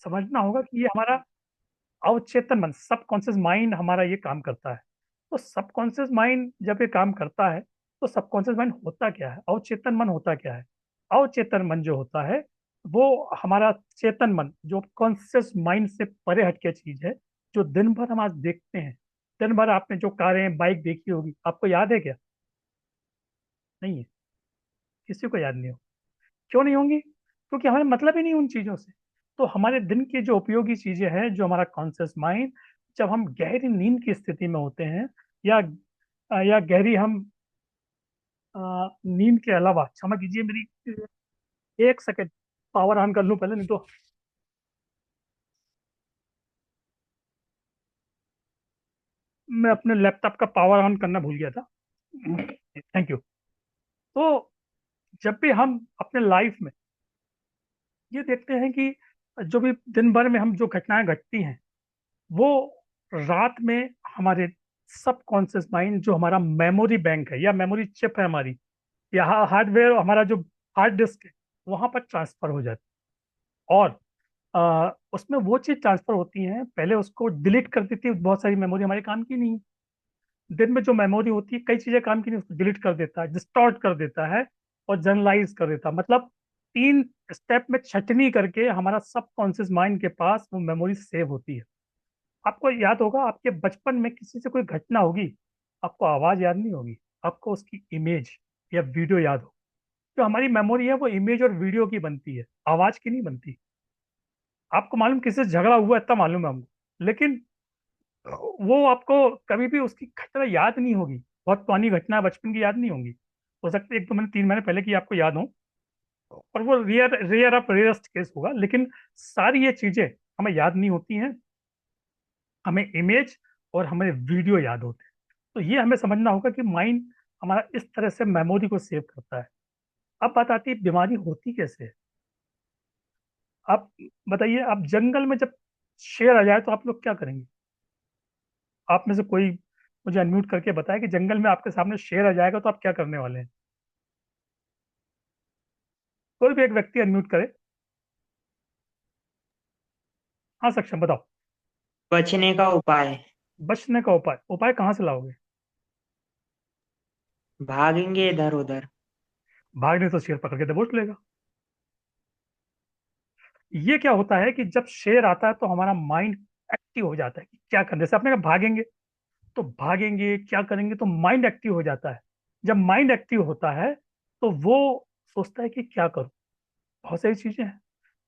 समझना होगा कि ये हमारा अवचेतन मन, सबकॉन्शियस माइंड हमारा ये काम करता है। तो सबकॉन्शियस माइंड जब ये काम करता है तो सबकॉन्शियस माइंड होता क्या है, अवचेतन मन होता क्या है? अवचेतन मन जो होता है वो हमारा चेतन मन, जो कॉन्शियस माइंड से परे हटके चीज है, जो दिन भर हम आज देखते हैं। दिन भर आपने जो कारें बाइक देखी होगी, आपको याद है क्या? नहीं है, किसी को याद नहीं हो। क्यों नहीं होंगी? क्योंकि हमें मतलब ही नहीं उन चीजों से। तो हमारे दिन की जो उपयोगी चीजें हैं, जो हमारा कॉन्शियस माइंड, जब हम गहरी नींद की स्थिति में होते हैं, या गहरी हम नींद के अलावा, क्षमा कीजिए मेरी, एक सेकंड, पावर ऑन कर लूं पहले, नहीं तो। मैं अपने लैपटॉप का पावर ऑन करना भूल गया था। Thank you. तो जब भी हम अपने लाइफ में ये देखते हैं कि जो भी दिन भर में हम जो घटनाएं घटती हैं, वो रात में हमारे सबकॉन्शियस माइंड, जो हमारा मेमोरी बैंक है या मेमोरी चिप है हमारी, या हार्डवेयर, हमारा जो हार्ड डिस्क है, वहां पर ट्रांसफर हो जाती है। और उसमें वो चीज ट्रांसफर होती है, पहले उसको डिलीट कर देती है, बहुत सारी मेमोरी हमारे काम की नहीं है। दिन में जो मेमोरी होती है, कई चीजें काम की नहीं, उसको डिलीट कर देता है, डिस्टॉर्ट कर देता है और जनरलाइज कर देता है। मतलब तीन स्टेप में छटनी करके हमारा सबकॉन्शियस माइंड के पास वो मेमोरी सेव होती है। आपको याद होगा, आपके बचपन में किसी से कोई घटना होगी, आपको आवाज याद नहीं होगी, आपको उसकी इमेज या वीडियो याद हो। जो हमारी मेमोरी है वो इमेज और वीडियो की बनती है, आवाज की नहीं बनती। आपको मालूम किसी से झगड़ा हुआ, इतना मालूम है हमको, लेकिन वो आपको कभी भी उसकी घटना याद नहीं होगी। बहुत पुरानी घटना बचपन की याद नहीं होगी, हो सकता है 1 2 महीने 3 महीने पहले की आपको याद हो, और वो rare rare of rarest case होगा। लेकिन सारी ये चीजें हमें याद नहीं होती हैं, हमें इमेज और हमें वीडियो याद होते हैं। तो ये हमें समझना होगा कि माइंड हमारा इस तरह से मेमोरी को सेव करता है। अब बात आती है बीमारी होती कैसे है। आप बताइए, आप जंगल में जब शेर आ जाए तो आप लोग क्या करेंगे? आप में से कोई मुझे अनम्यूट करके बताए कि जंगल में आपके सामने शेर आ जाएगा तो आप क्या करने वाले हैं? कोई भी एक व्यक्ति अनम्यूट करे। हाँ सक्षम, बताओ। बचने का उपाय। बचने का उपाय? उपाय कहाँ से लाओगे? भागेंगे इधर उधर। भागने तो शेर पकड़ के दबोच लेगा। ये क्या होता है कि जब शेर आता है तो हमारा माइंड एक्टिव हो जाता है कि क्या करने से, आपने कहा भागेंगे, तो भागेंगे क्या करेंगे, तो माइंड एक्टिव हो जाता है। जब माइंड एक्टिव होता है तो वो सोचता है कि क्या करूं, बहुत सारी चीजें हैं।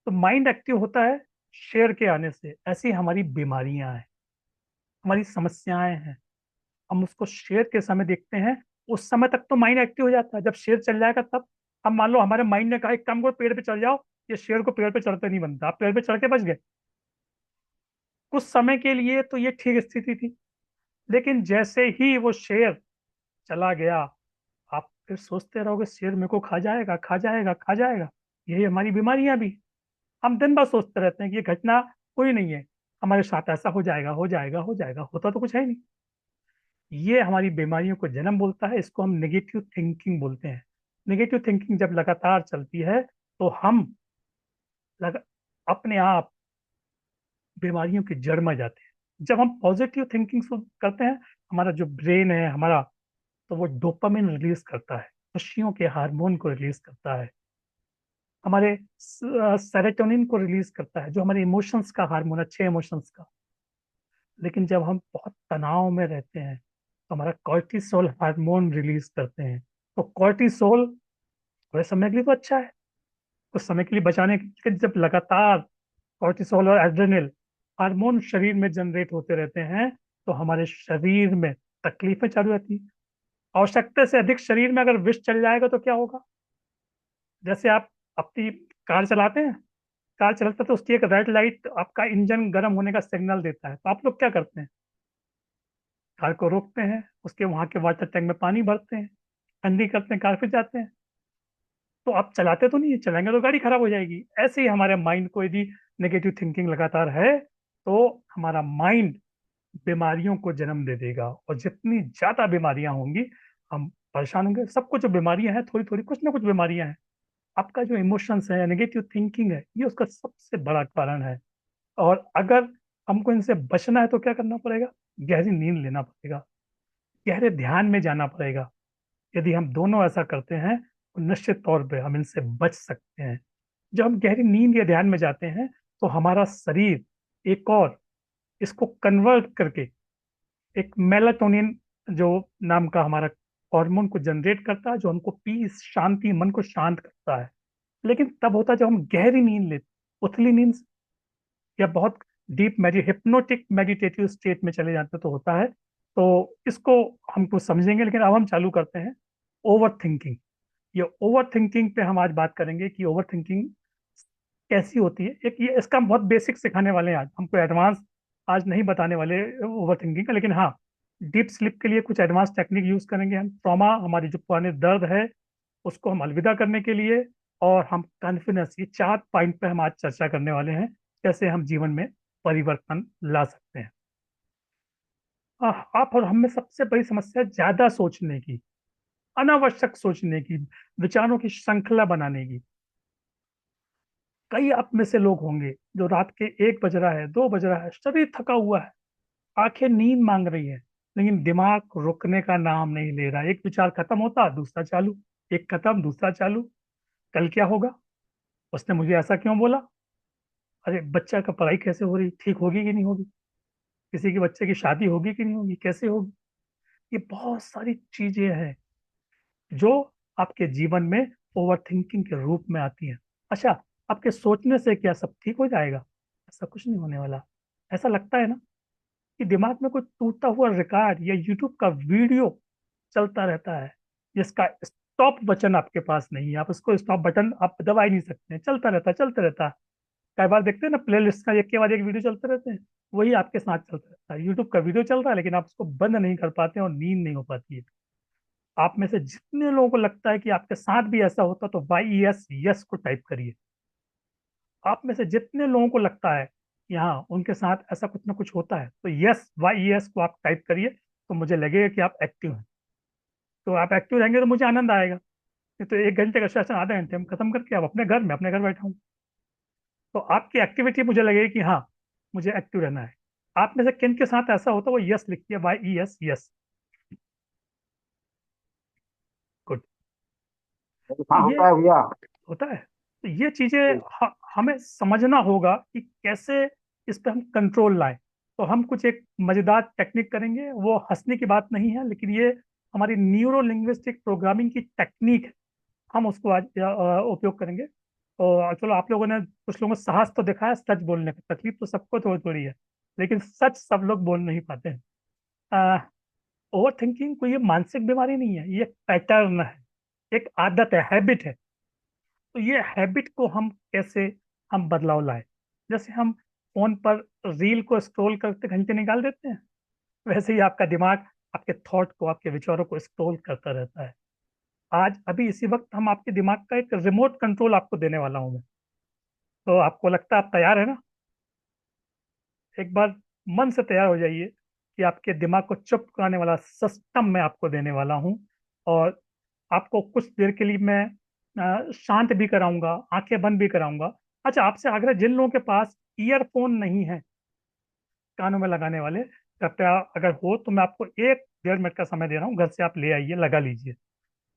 तो माइंड एक्टिव होता है शेर के आने से। ऐसी हमारी बीमारियां हैं, हमारी समस्याएं हैं। हम उसको शेर के समय देखते हैं, उस समय तक तो माइंड एक्टिव हो जाता है, जब शेर चल जाएगा तब। हम मान लो हमारे माइंड ने कहा एक काम करो, पेड़ पे चढ़ जाओ, ये शेर को पेड़ पे चढ़ते नहीं बनता, आप पेड़ पे चढ़ के बच गए। कुछ समय के लिए तो ये ठीक स्थिति थी, लेकिन जैसे ही वो शेर चला गया, आप फिर सोचते रहोगे शेर मेरे को खा जाएगा, खा जाएगा, खा जाएगा। यही हमारी बीमारियां भी। हम दिन भर सोचते रहते हैं कि ये घटना कोई नहीं है, हमारे साथ ऐसा हो जाएगा, हो जाएगा, हो जाएगा, होता तो कुछ है नहीं। ये हमारी बीमारियों को जन्म बोलता है, इसको हम नेगेटिव थिंकिंग बोलते हैं। नेगेटिव थिंकिंग जब लगातार चलती है तो हम लग, अपने आप बीमारियों की जड़ में जाते हैं। जब हम पॉजिटिव थिंकिंग करते हैं, हमारा जो ब्रेन है हमारा, तो वो डोपामिन रिलीज करता है, खुशियों के हार्मोन को रिलीज करता है, हमारे सेरोटोनिन को रिलीज करता है, जो हमारे इमोशंस का हार्मोन, अच्छे इमोशंस का। लेकिन जब हम बहुत तनाव में रहते हैं तो हमारा कॉर्टिसोल हार्मोन रिलीज करते हैं। तो कॉर्टिसोल थोड़े समय के लिए तो अच्छा है, कुछ समय के लिए बचाने के, जब लगातार कॉर्टिसोल और एड्रेनल हार्मोन शरीर में जनरेट होते रहते हैं तो हमारे शरीर में तकलीफें चालू रहती हैं। आवश्यकता से अधिक शरीर में अगर विष चल जाएगा तो क्या होगा? जैसे आप अपनी कार चलाते हैं, कार चलता है तो उसकी एक रेड लाइट आपका इंजन गर्म होने का सिग्नल देता है, तो आप लोग क्या करते हैं? कार को रोकते हैं, उसके वहां के वाटर टैंक में पानी भरते हैं, ठंडी करते हैं, कार फिर जाते हैं। तो आप चलाते तो नहीं है, चलाएंगे तो गाड़ी खराब हो जाएगी। ऐसे ही हमारे माइंड को यदि नेगेटिव थिंकिंग लगातार है तो हमारा माइंड बीमारियों को जन्म दे देगा, और जितनी ज्यादा बीमारियां होंगी हम परेशान होंगे। सबको जो बीमारियां हैं, थोड़ी थोड़ी कुछ ना कुछ बीमारियां हैं। आपका जो इमोशंस है, नेगेटिव थिंकिंग है, ये उसका सबसे बड़ा कारण है। और अगर हमको इनसे बचना है तो क्या करना पड़ेगा? गहरी नींद लेना पड़ेगा, गहरे ध्यान में जाना पड़ेगा। यदि हम दोनों ऐसा करते हैं तो निश्चित तौर पे हम इनसे बच सकते हैं। जब हम गहरी नींद या ध्यान में जाते हैं तो हमारा शरीर एक और इसको कन्वर्ट करके एक मेलाटोनिन जो नाम का हमारा हार्मोन को जनरेट करता है, जो हमको पीस, शांति, मन को शांत करता है। लेकिन तब होता है जब हम गहरी नींद लेते, उथली नींद या बहुत डीप हिप्नोटिक मेडिटेटिव स्टेट में चले जाते हैं तो होता है। तो इसको हम कुछ समझेंगे, लेकिन अब हम चालू करते हैं ओवर थिंकिंग। ये ओवर थिंकिंग पे हम आज बात करेंगे कि ओवर थिंकिंग कैसी होती है। एक ये इसका हम बहुत बेसिक सिखाने वाले हैं, आज हमको एडवांस आज नहीं बताने वाले ओवर थिंकिंग का। लेकिन हाँ, डीप स्लिप के लिए कुछ एडवांस टेक्निक यूज करेंगे हम। ट्रॉमा, हमारी जो पुराने दर्द है उसको हम अलविदा करने के लिए, और हम कॉन्फिडेंस, ये 4 पॉइंट पे हम आज चर्चा करने वाले हैं, कैसे हम जीवन में परिवर्तन ला सकते हैं। आप और हम में सबसे बड़ी समस्या है ज्यादा सोचने की, अनावश्यक सोचने की, विचारों की श्रृंखला बनाने की। कई आप में से लोग होंगे जो रात के 1 बज रहा है, 2 बज रहा है, शरीर थका हुआ है, आंखें नींद मांग रही है, लेकिन दिमाग रुकने का नाम नहीं ले रहा। एक विचार खत्म होता दूसरा चालू, एक खत्म दूसरा चालू। कल क्या होगा? उसने मुझे ऐसा क्यों बोला? अरे बच्चा का पढ़ाई कैसे हो रही, ठीक होगी कि नहीं होगी? किसी के बच्चे की शादी होगी कि नहीं होगी, कैसे होगी? ये बहुत सारी चीजें हैं जो आपके जीवन में ओवर थिंकिंग के रूप में आती हैं। अच्छा, आपके सोचने से क्या सब ठीक हो जाएगा? ऐसा कुछ नहीं होने वाला। ऐसा लगता है ना कि दिमाग में कोई टूटा हुआ रिकॉर्ड या यूट्यूब का वीडियो चलता रहता है, जिसका स्टॉप बटन आपके पास नहीं है। आप उसको स्टॉप बटन आप दबा ही नहीं सकते हैं, चलता रहता है, चलता रहता है। कई बार देखते हैं ना, प्ले लिस्ट का एक के बाद एक वीडियो चलते रहते हैं, वही आपके साथ चलता रहता है। यूट्यूब का वीडियो चल रहा है लेकिन आप उसको बंद नहीं कर पाते हैं और नींद नहीं हो पाती है। आप में से जितने लोगों को लगता है कि आपके साथ भी ऐसा होता, तो वाई एस यस को टाइप करिए। आप में से जितने लोगों को लगता है कि हाँ उनके साथ ऐसा कुछ ना कुछ होता है, तो यस, वाई एस को आप टाइप करिए, तो मुझे लगेगा कि आप एक्टिव हैं। तो आप एक्टिव रहेंगे तो मुझे आनंद आएगा। नहीं तो 1 घंटे का सेशन आधे घंटे में खत्म करके आप अपने घर में अपने घर बैठा हूँ, तो आपकी एक्टिविटी मुझे लगेगी कि हाँ मुझे एक्टिव रहना है। आप में से किन के साथ ऐसा होता है वो यस लिखिए, Y E S, yes. Good. तो हाँ ये होता है भैया। होता है। तो ये चीजें हमें समझना होगा कि कैसे इस पे हम कंट्रोल लाएं। तो हम कुछ एक मजेदार टेक्निक करेंगे, वो हंसने की बात नहीं है, लेकिन ये हमारी न्यूरो लिंग्विस्टिक प्रोग्रामिंग की टेक्निक है। हम उसको आज उपयोग करेंगे। तो चलो, आप लोगों ने कुछ लोगों को साहस तो दिखाया सच बोलने का, तकलीफ तो सबको थोड़ी थोड़ी है, लेकिन सच सब लोग बोल नहीं पाते हैं। ओवर थिंकिंग कोई ये मानसिक बीमारी नहीं है, ये पैटर्न है, एक आदत है, हैबिट है। तो ये हैबिट को हम कैसे हम बदलाव लाए? जैसे हम फोन पर रील को स्क्रॉल करते घंटे निकाल देते हैं, वैसे ही आपका दिमाग आपके थॉट को, आपके विचारों को स्क्रॉल करता रहता है। आज अभी इसी वक्त हम आपके दिमाग का एक रिमोट कंट्रोल आपको देने वाला हूं मैं। तो आपको लगता है आप तैयार है ना? एक बार मन से तैयार हो जाइए कि आपके दिमाग को चुप कराने वाला सिस्टम मैं आपको देने वाला हूँ। और आपको कुछ देर के लिए मैं शांत भी कराऊंगा, आंखें बंद भी कराऊंगा। अच्छा, आपसे आग्रह, जिन लोगों के पास ईयरफोन नहीं है कानों में लगाने वाले, कृपया अगर हो तो मैं आपको 1 डेढ़ मिनट का समय दे रहा हूँ, घर से आप ले आइए, लगा लीजिए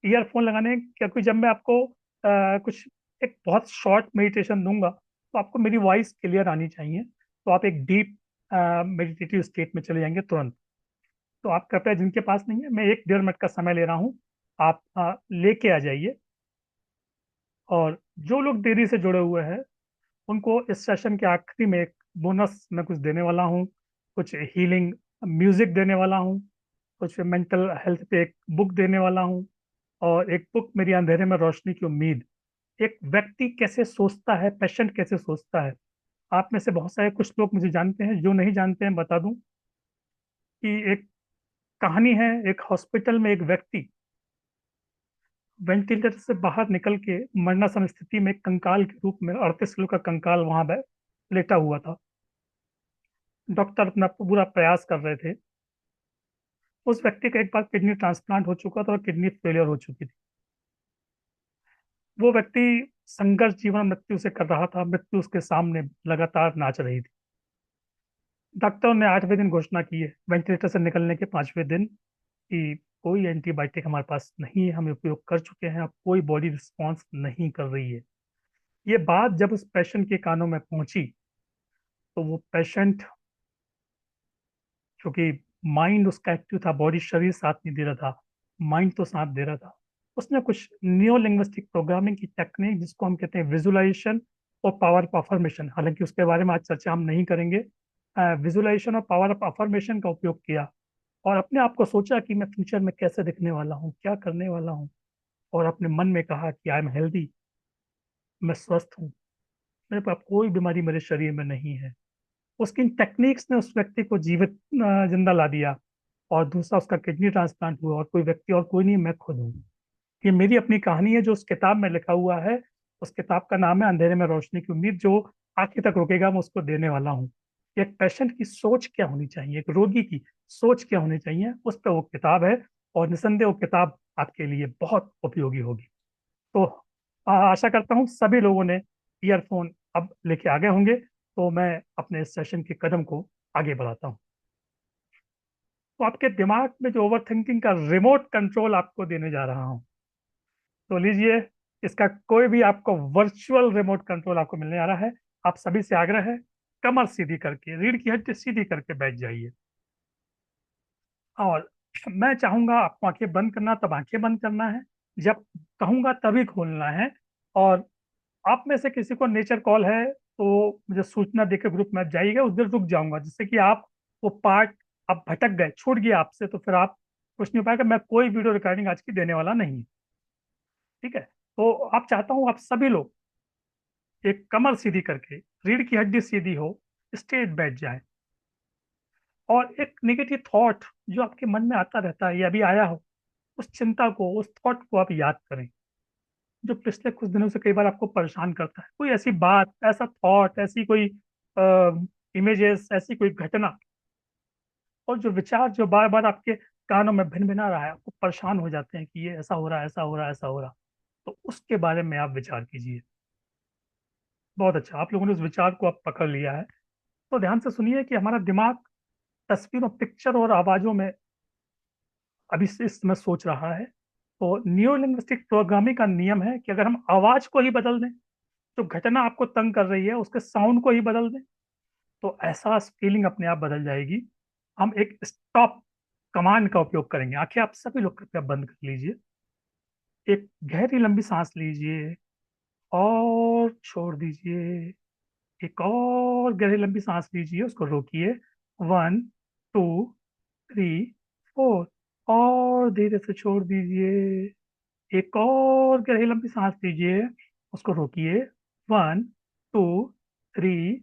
ईयरफोन लगाने। क्योंकि जब मैं आपको कुछ एक बहुत शॉर्ट मेडिटेशन दूंगा तो आपको मेरी वॉइस क्लियर आनी चाहिए, तो आप एक डीप मेडिटेटिव स्टेट में चले जाएंगे तुरंत। तो आप कृपया, जिनके पास नहीं है, मैं 1 डेढ़ मिनट का समय ले रहा हूँ, आप लेके आ जाइए। और जो लोग देरी से जुड़े हुए हैं उनको इस सेशन के आखिरी में एक बोनस मैं कुछ देने वाला हूँ, कुछ हीलिंग म्यूजिक देने वाला हूँ, कुछ मेंटल हेल्थ पे एक बुक देने वाला हूँ, और एक बुक, मेरी अंधेरे में रोशनी की उम्मीद। एक व्यक्ति कैसे सोचता है, पेशेंट कैसे सोचता है। आप में से बहुत सारे कुछ लोग मुझे जानते हैं, जो नहीं जानते हैं बता दूं कि एक कहानी है। एक हॉस्पिटल में एक व्यक्ति वेंटिलेटर से बाहर निकल के मरणासन स्थिति में एक कंकाल के रूप में, 38 किलो का कंकाल वहां लेटा हुआ था। डॉक्टर अपना पूरा प्रयास कर रहे थे। उस व्यक्ति का एक बार किडनी ट्रांसप्लांट हो चुका था और किडनी फेलियर हो चुकी थी। वो व्यक्ति संघर्ष जीवन मृत्यु से कर रहा था, मृत्यु उसके सामने लगातार नाच रही थी। डॉक्टरों ने 8वें दिन घोषणा की है, वेंटिलेटर से निकलने के 5वें दिन, कि कोई एंटीबायोटिक हमारे पास नहीं है, हम उपयोग कर चुके हैं, अब कोई बॉडी रिस्पॉन्स नहीं कर रही है। ये बात जब उस पेशेंट के कानों में पहुंची, तो वो पेशेंट, क्योंकि माइंड उसका एक्टिव था, बॉडी शरीर साथ नहीं दे रहा था, माइंड तो साथ दे रहा था, उसने कुछ न्यूरो लिंग्विस्टिक प्रोग्रामिंग की टेक्निक, जिसको हम कहते हैं विजुअलाइजेशन और पावर ऑफ अफर्मेशन, हालांकि उसके बारे में आज चर्चा हम नहीं करेंगे, विजुअलाइजेशन और पावर ऑफ अफर्मेशन का उपयोग किया, और अपने आप को सोचा कि मैं फ्यूचर में कैसे दिखने वाला हूँ, क्या करने वाला हूँ, और अपने मन में कहा कि आई एम हेल्दी, मैं स्वस्थ हूँ, मेरे पास कोई बीमारी मेरे शरीर में नहीं है। उसकी इन टेक्निक्स ने उस व्यक्ति को जीवित जिंदा ला दिया। और दूसरा, उसका किडनी ट्रांसप्लांट हुआ, और कोई व्यक्ति और कोई नहीं, मैं खुद हूँ। ये मेरी अपनी कहानी है, जो उस किताब में लिखा हुआ है। उस किताब का नाम है अंधेरे में रोशनी की उम्मीद, जो आखिर तक रुकेगा मैं उसको देने वाला हूँ। एक पेशेंट की सोच क्या होनी चाहिए, एक रोगी की सोच क्या होनी चाहिए, उस पर वो किताब है, और निसंदेह वो किताब आपके लिए बहुत उपयोगी होगी। तो आशा करता हूँ सभी लोगों ने ईयरफोन अब लेके आ गए होंगे, तो मैं अपने इस सेशन के कदम को आगे बढ़ाता हूँ। तो आपके दिमाग में जो ओवर थिंकिंग का रिमोट कंट्रोल आपको देने जा रहा हूँ, तो लीजिए, इसका कोई भी आपको वर्चुअल रिमोट कंट्रोल आपको मिलने आ रहा है। आप सभी से आग्रह है, कमर सीधी करके, रीढ़ की हड्डी सीधी करके बैठ जाइए, और मैं चाहूंगा आपको आंखें बंद करना, तब आंखें बंद करना है, जब कहूंगा तभी खोलना है। और आप में से किसी को नेचर कॉल है, तो मुझे सूचना देकर ग्रुप में आप जाइएगा, उस दिन रुक जाऊंगा, जिससे कि आप वो पार्ट, आप भटक गए, छूट गया आपसे, तो फिर आप कुछ नहीं हो पाएगा। मैं कोई वीडियो रिकॉर्डिंग आज की देने वाला नहीं। ठीक है, तो आप, चाहता हूँ आप सभी लोग एक कमर सीधी करके, रीढ़ की हड्डी सीधी हो, स्ट्रेट बैठ जाए, और एक नेगेटिव थॉट जो आपके मन में आता रहता है या अभी आया हो, उस चिंता को, उस थॉट को आप याद करें, जो पिछले कुछ दिनों से कई बार आपको परेशान करता है, कोई ऐसी बात, ऐसा थॉट, ऐसी कोई इमेजेस, ऐसी कोई घटना, और जो विचार जो बार बार आपके कानों में भिन भिना रहा है, आपको परेशान हो जाते हैं कि ये ऐसा हो रहा है, ऐसा हो रहा है, ऐसा हो रहा, तो उसके बारे में आप विचार कीजिए। बहुत अच्छा, आप लोगों ने उस विचार को आप पकड़ लिया है। तो ध्यान से सुनिए कि हमारा दिमाग तस्वीरों, पिक्चर और आवाजों में अभी से इस समय सोच रहा है। तो न्यूरो लिंग्विस्टिक प्रोग्रामिंग का नियम है कि अगर हम आवाज को ही बदल दें, जो घटना आपको तंग कर रही है उसके साउंड को ही बदल दें, तो एहसास, फीलिंग अपने आप बदल जाएगी। हम एक स्टॉप कमांड का उपयोग करेंगे। आंखें आप सभी लोग कृपया बंद कर लीजिए, एक गहरी लंबी सांस लीजिए और छोड़ दीजिए, एक और गहरी लंबी सांस लीजिए, उसको रोकिए, 1 2 3 4, और धीरे से छोड़ दीजिए, एक और गहरी लंबी सांस लीजिए, उसको रोकिए, 1 2 3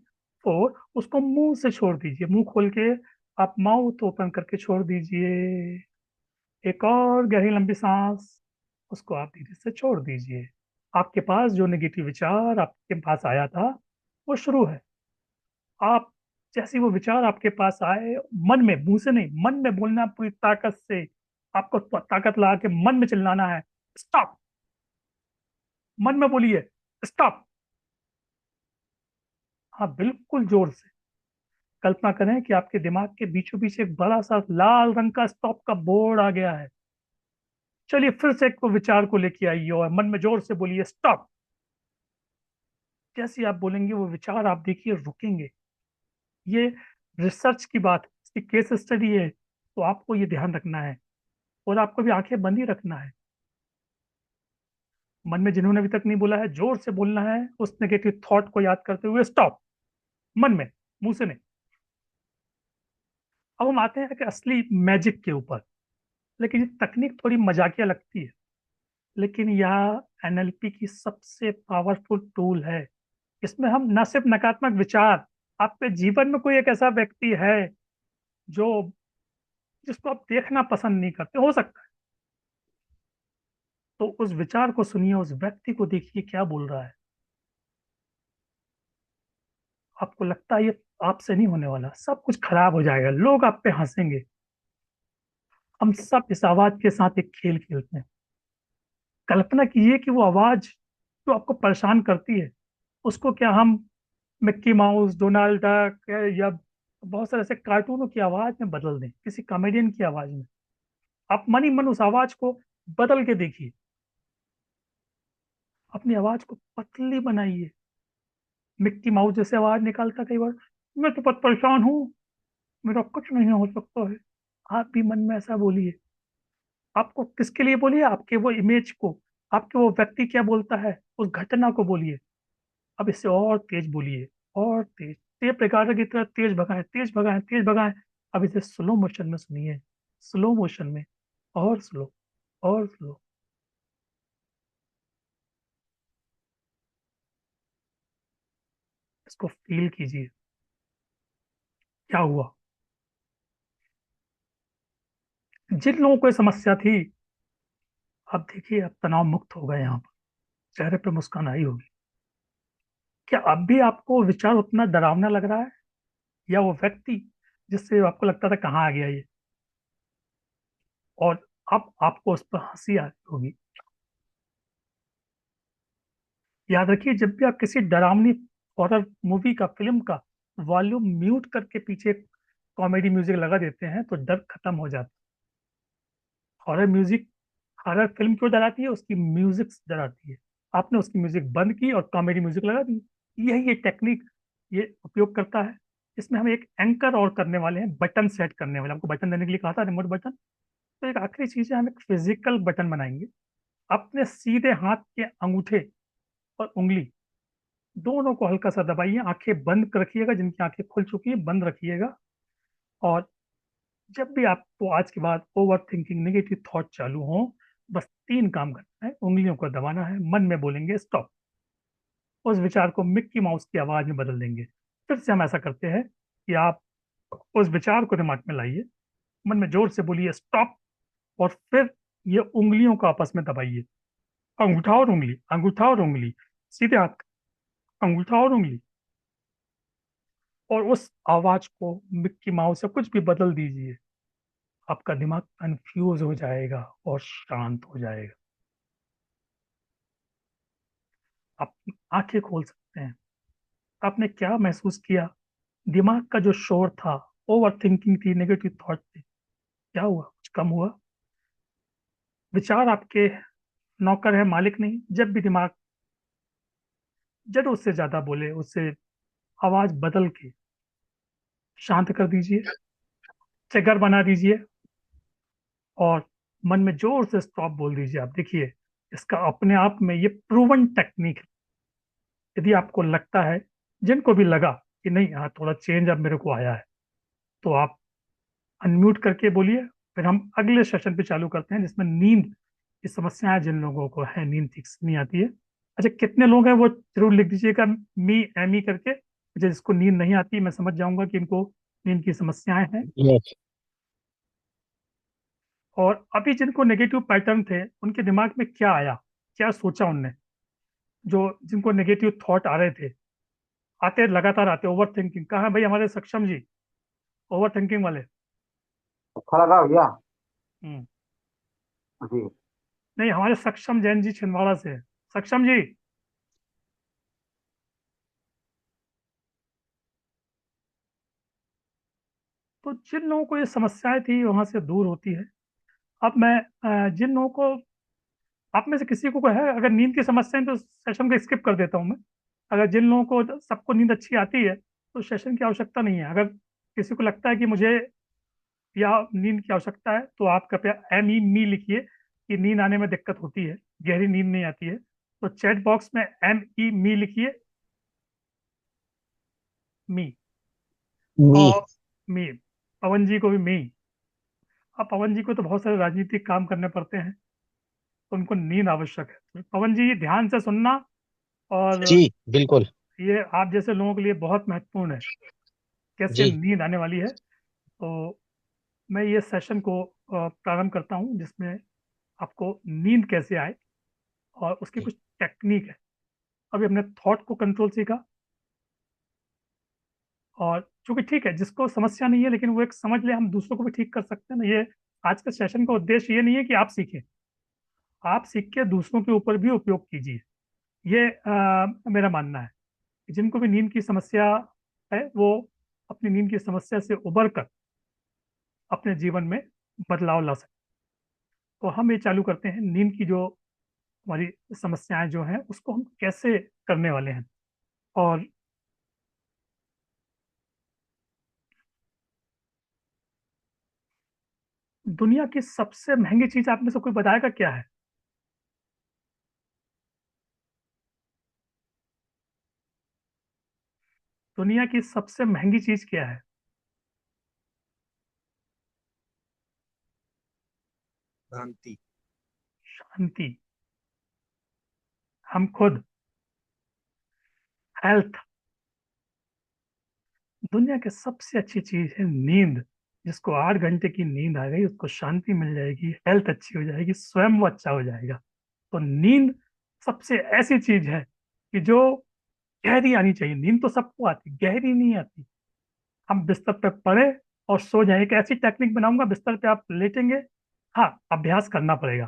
4, उसको मुंह से छोड़ दीजिए, मुंह खोल के आप माउथ ओपन करके छोड़ दीजिए, एक और गहरी लंबी सांस, उसको आप धीरे से छोड़ दीजिए। आपके पास जो नेगेटिव विचार आपके पास आया था, वो शुरू है। आप, जैसे वो विचार आपके पास आए, मन में, मुंह से नहीं, मन में बोलना पूरी ताकत से, आपको ताकत लगा के मन में चिल्लाना है, स्टॉप। मन में बोलिए, स्टॉप। हाँ, बिल्कुल जोर से। कल्पना करें कि आपके दिमाग के बीचों बीच एक बड़ा सा लाल रंग का स्टॉप का बोर्ड आ गया है। चलिए फिर से एक को विचार को लेके आइए, और मन में जोर से बोलिए, स्टॉप। जैसे आप बोलेंगे, वो विचार आप देखिए रुकेंगे। ये रिसर्च की बात है, इसकी केस स्टडी है, तो आपको ये ध्यान रखना है, और आपको भी आंखें बंद ही रखना है। मन में जिन्होंने अभी तक नहीं बोला है, जोर से बोलना है उस नेगेटिव थॉट को याद करते हुए, स्टॉप, मन में, मुंह से नहीं। अब हम आते हैं कि असली मैजिक के ऊपर। लेकिन ये तकनीक थोड़ी मजाकिया लगती है, लेकिन यह एनएलपी की सबसे पावरफुल टूल है। इसमें हम न सिर्फ नकारात्मक विचार, आपके जीवन में कोई एक ऐसा व्यक्ति है जो, जिसको आप देखना पसंद नहीं करते, हो सकता है, तो उस विचार को सुनिए, उस व्यक्ति को देखिए क्या बोल रहा है। आपको लगता है ये आपसे नहीं होने वाला, सब कुछ खराब हो जाएगा, लोग आप पे हंसेंगे। हम सब इस आवाज के साथ एक खेल खेलते हैं। कल्पना कीजिए कि वो आवाज जो आपको परेशान करती है, उसको क्या हम मिक्की माउस, डोनाल्ड डक या बहुत सारे ऐसे कार्टूनों की आवाज में बदल दें, किसी कॉमेडियन की आवाज में। आप मन ही मन उस आवाज को बदल के देखिए। अपनी आवाज को पतली बनाइए। मिक्की माउस जैसे आवाज निकालता कई बार, मैं तो बहुत परेशान हूँ, मेरा कुछ नहीं हो सकता है। आप भी मन में ऐसा बोलिए। आपको किसके लिए बोलिए? आपके वो इमेज को, आपके वो व्यक्ति क्या बोलता है उस घटना को बोलिए। अब इससे और तेज बोलिए, और तेज, टेप रिकॉर्डर की तरह तेज भगाएं, तेज भगाएं, तेज भगाएं। अब इसे स्लो मोशन में सुनिए, स्लो मोशन में, और स्लो, और स्लो। इसको फील कीजिए, क्या हुआ। जिन लोगों को ये समस्या थी, अब देखिए, अब तनाव मुक्त हो गए। यहाँ पर चेहरे पे मुस्कान आई होगी। क्या अब भी आपको विचार उतना डरावना लग रहा है, या वो व्यक्ति जिससे आपको लगता था कहाँ आ गया ये, और अब आपको उस पर हंसी आ रही होगी। याद रखिए, जब भी आप किसी डरावनी हॉरर मूवी का, फिल्म का वॉल्यूम म्यूट करके पीछे कॉमेडी म्यूजिक लगा देते हैं, तो डर खत्म हो जाता है। हॉरर म्यूजिक, हॉरर फिल्म क्यों डराती है? उसकी म्यूजिक डराती है। आपने उसकी म्यूजिक बंद की और कॉमेडी म्यूजिक लगा दी। यही ये टेक्निक ये उपयोग करता है। इसमें हम एक एंकर और करने वाले हैं, बटन सेट करने वाले। आपको बटन देने के लिए कहा था, रिमोट बटन। तो एक आखिरी चीज है, हम एक फिजिकल बटन बनाएंगे। अपने सीधे हाथ के अंगूठे और उंगली दोनों को हल्का सा दबाइए, आंखें बंद कर रखिएगा, जिनकी आंखें खुल चुकी हैं बंद रखिएगा। और जब भी आपको आज के बाद ओवर थिंकिंग, नेगेटिव थॉट चालू हो, बस तीन काम करना है। उंगलियों को दबाना है, मन में बोलेंगे स्टॉप। उस विचार को मिक्की माउस की आवाज में बदल देंगे। फिर से हम ऐसा करते हैं कि आप उस विचार को दिमाग में लाइए, मन में जोर से बोलिए स्टॉप, और फिर ये उंगलियों को आपस में दबाइए। अंगूठा और उंगली, अंगूठा और उंगली, सीधे हाथ, अंगूठा और उंगली। और उस आवाज को मिक्की माउस से कुछ भी बदल दीजिए। आपका दिमाग कंफ्यूज हो जाएगा और शांत हो जाएगा। आप आंखें खोल सकते हैं। आपने क्या महसूस किया? दिमाग का जो शोर था, ओवर थिंकिंग थी, नेगेटिव थॉट थे, क्या हुआ? कुछ कम हुआ? विचार आपके नौकर है, मालिक नहीं। जब भी दिमाग जरूरत से ज्यादा बोले, उससे आवाज बदल के शांत कर दीजिए, ट्रिगर बना दीजिए, और मन में जोर से स्टॉप बोल दीजिए। आप देखिए, इसका अपने आप में ये प्रूवन टेक्निक है। यदि आपको लगता है, जिनको भी लगा कि नहीं, हाँ थोड़ा चेंज अब मेरे को आया है, तो आप अनम्यूट करके बोलिए। फिर हम अगले सेशन पे चालू करते हैं, जिसमें नींद की समस्याएं जिन लोगों को है, नींद ठीक से नहीं आती है। अच्छा, कितने लोग हैं वो जरूर लिख दीजिएगा, मी एमी करके। मुझे जिसको नींद नहीं आती, मैं समझ जाऊंगा कि इनको नींद की समस्याएं हैं। यस। और अभी जिनको नेगेटिव पैटर्न थे, उनके दिमाग में क्या आया, क्या सोचा उनने? जो जिनको नेगेटिव थॉट आ रहे थे, आते लगातार आते, ओवर थिंकिंग, कहाँ है भाई हमारे सक्षम जी, ओवर थिंकिंग वाले? अच्छा लगा भैया। हम्म। जी। नहीं, हमारे सक्षम जैन जी छिंदवाड़ा से हैं। सक्षम जी, तो जिन लोगों को ये समस्याएं थी वहां से दूर होती है। अब मैं जिन लोगों को, आप में से किसी को है अगर नींद की समस्या है, तो सेशन को स्किप कर देता हूँ मैं। अगर जिन लोगों को, सबको नींद अच्छी आती है, तो सेशन की आवश्यकता नहीं है। अगर किसी को लगता है कि मुझे या नींद की आवश्यकता है, तो आप कृपया एम ई मी लिखिए कि नींद आने में दिक्कत होती है, गहरी नींद नहीं आती है। तो चैट बॉक्स में एम ई मी लिखिए, मी। मी। और मी, पवन जी को भी मी। अब पवन जी को तो बहुत सारे राजनीतिक काम करने पड़ते हैं, तो उनको नींद आवश्यक है। तो पवन जी, ध्यान से सुनना। और जी बिल्कुल। ये आप जैसे लोगों के लिए बहुत महत्वपूर्ण है, कैसे जी नींद आने वाली है। तो मैं ये सेशन को प्रारंभ करता हूँ, जिसमें आपको नींद कैसे आए और उसकी कुछ टेक्निक है। अभी हमने थॉट को कंट्रोल सीखा, और चूंकि ठीक है, जिसको समस्या नहीं है, लेकिन वो एक समझ ले, हम दूसरों को भी ठीक कर सकते हैं ना। ये आज के सेशन का उद्देश्य ये नहीं है कि आप सीखें, आप सीख के दूसरों के ऊपर भी उपयोग कीजिए। ये मेरा मानना है कि जिनको भी नींद की समस्या है, वो अपनी नींद की समस्या से उबर कर अपने जीवन में बदलाव ला सकते हैं। तो हम ये चालू करते हैं, नींद की जो हमारी समस्याएं जो हैं उसको हम कैसे करने वाले हैं। और दुनिया की सबसे महंगी चीज आप में से कोई बताएगा क्या है? दुनिया की सबसे महंगी चीज क्या है? भ्रांति। शांति। हम खुद। हेल्थ। दुनिया की सबसे अच्छी चीज है नींद। जिसको 8 घंटे की नींद आ गई उसको शांति मिल जाएगी, हेल्थ अच्छी हो जाएगी, स्वयं वो अच्छा हो जाएगा। तो नींद सबसे ऐसी चीज है कि जो गहरी आनी चाहिए। नींद तो सबको आती, गहरी नहीं आती। हम बिस्तर पे पड़े और सो जाए। एक ऐसी टेक्निक बनाऊंगा, बिस्तर पे आप लेटेंगे। हाँ, अभ्यास करना पड़ेगा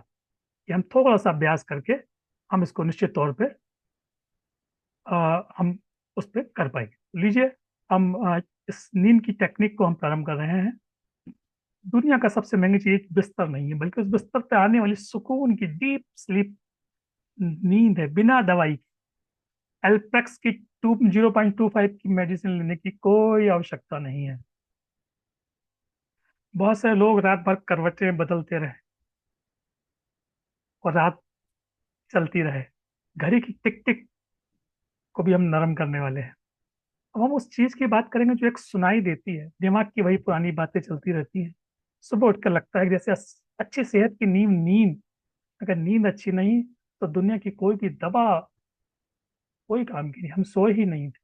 कि हम थोड़ा सा अभ्यास करके हम इसको निश्चित तौर पे हम उस पर कर पाएंगे। लीजिए, हम इस नींद की टेक्निक को हम प्रारंभ कर रहे हैं। दुनिया का सबसे महंगी चीज बिस्तर नहीं है, बल्कि उस बिस्तर पे आने वाली सुकून की डीप स्लीप नींद है, बिना दवाई की। एल्प्रेक्स की 0.25 की मेडिसिन लेने की कोई आवश्यकता नहीं है। बहुत से लोग रात भर करवटें बदलते रहे और रात चलती रहे। घड़ी की टिक टिक को भी हम नरम करने वाले हैं। अब हम उस चीज की बात करेंगे जो एक सुनाई देती है, दिमाग की वही पुरानी बातें चलती रहती हैं। सुबह उठकर लगता है कि जैसे अच्छी सेहत की नींद नींद। अगर नींद अच्छी नहीं तो दुनिया की कोई भी दवा कोई काम की नहीं। हम सोए ही नहीं थे।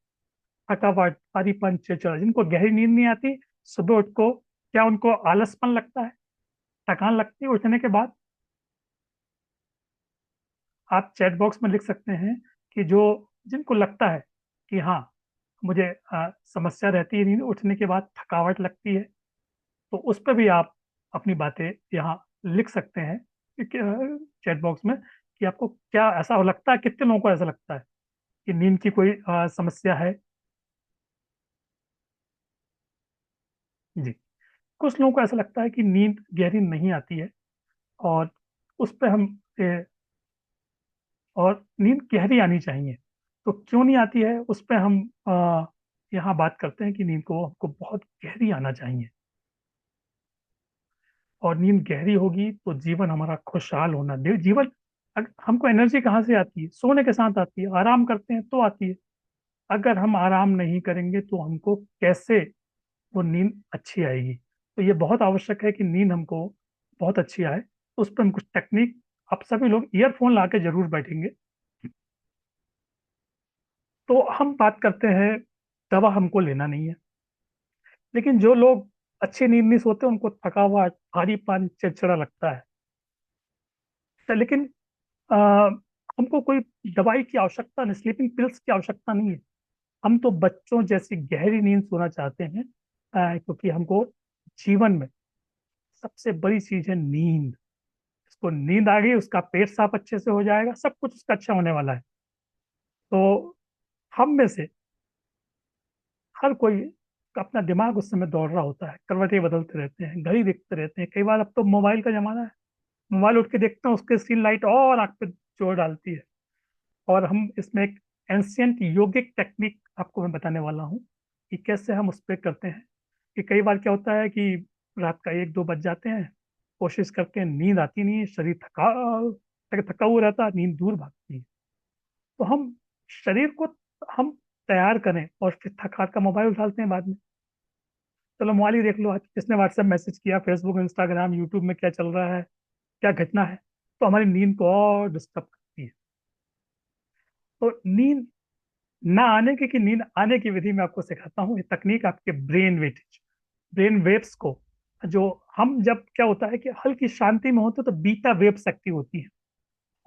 थकावट, भारीपन, चिड़चिड़ा। जिनको गहरी नींद नहीं आती, सुबह उठ को क्या उनको आलसपन लगता है, थकान लगती है उठने के बाद? आप चैट बॉक्स में लिख सकते हैं कि जो जिनको लगता है कि हाँ, मुझे समस्या रहती है नींद उठने के बाद, थकावट लगती है, तो उस पर भी आप अपनी बातें यहाँ लिख सकते हैं चैट बॉक्स में कि आपको क्या ऐसा लगता है। कितने लोगों को ऐसा लगता है कि नींद की कोई समस्या है? जी। कुछ लोगों को ऐसा लगता है कि नींद गहरी नहीं आती है, और उस पर हम और नींद गहरी आनी चाहिए। तो क्यों नहीं आती है उस पर हम यहाँ बात करते हैं कि नींद को हमको बहुत गहरी आना चाहिए। और नींद गहरी होगी तो जीवन हमारा खुशहाल होना जीवन। हमको एनर्जी कहाँ से आती है? सोने के साथ आती है, आराम करते हैं तो आती है। अगर हम आराम नहीं करेंगे तो हमको कैसे वो नींद अच्छी आएगी? तो ये बहुत आवश्यक है कि नींद हमको बहुत अच्छी आए। तो उस पर हम कुछ टेक्निक, आप सभी लोग ईयरफोन ला के जरूर बैठेंगे। तो हम बात करते हैं, दवा हमको लेना नहीं है। लेकिन जो लोग अच्छी नींद नहीं सोते उनको थकावट, भारीपन, चिड़चिड़ा लगता है। तो लेकिन आ, हमको कोई दवाई की आवश्यकता नहीं, स्लीपिंग पिल्स की आवश्यकता नहीं है। हम तो बच्चों जैसी गहरी नींद सोना चाहते हैं, क्योंकि हमको जीवन में सबसे बड़ी चीज है नींद। इसको नींद आ गई, उसका पेट साफ अच्छे से हो जाएगा, सब कुछ उसका अच्छा होने वाला है। तो हम में से हर कोई अपना दिमाग उस समय दौड़ रहा होता है, करवटें बदलते रहते हैं, घड़ी देखते रहते हैं। कई बार अब तो मोबाइल का जमाना है, मोबाइल उठ के देखते हैं, उसके स्क्रीन लाइट और आंख पे जोर डालती है। और हम इसमें एक एंशियंट योगिक टेक्निक आपको मैं बताने वाला हूँ कि कैसे हम उस पर करते हैं। कि कई बार क्या होता है कि रात का 1-2 बज जाते हैं, कोशिश करते हैं, नींद आती नहीं है, शरीर थका हुआ रहता है, नींद दूर भागती है। तो हम शरीर को हम तैयार करें और फिर थका का मोबाइल उठाते हैं बाद में। चलो मोबाइल ही देख लो, आज किसने व्हाट्सएप मैसेज किया, फेसबुक, इंस्टाग्राम, यूट्यूब में क्या चल रहा है, क्या घटना है। तो हमारी नींद को और डिस्टर्ब करती है। तो नींद ना आने की कि नींद आने की विधि मैं आपको सिखाता हूँ। ये तकनीक आपके ब्रेन वेव्स को, जो हम जब क्या होता है कि हल्की शांति में होते हैं तो बीटा वेव्स एक्टिव होती है,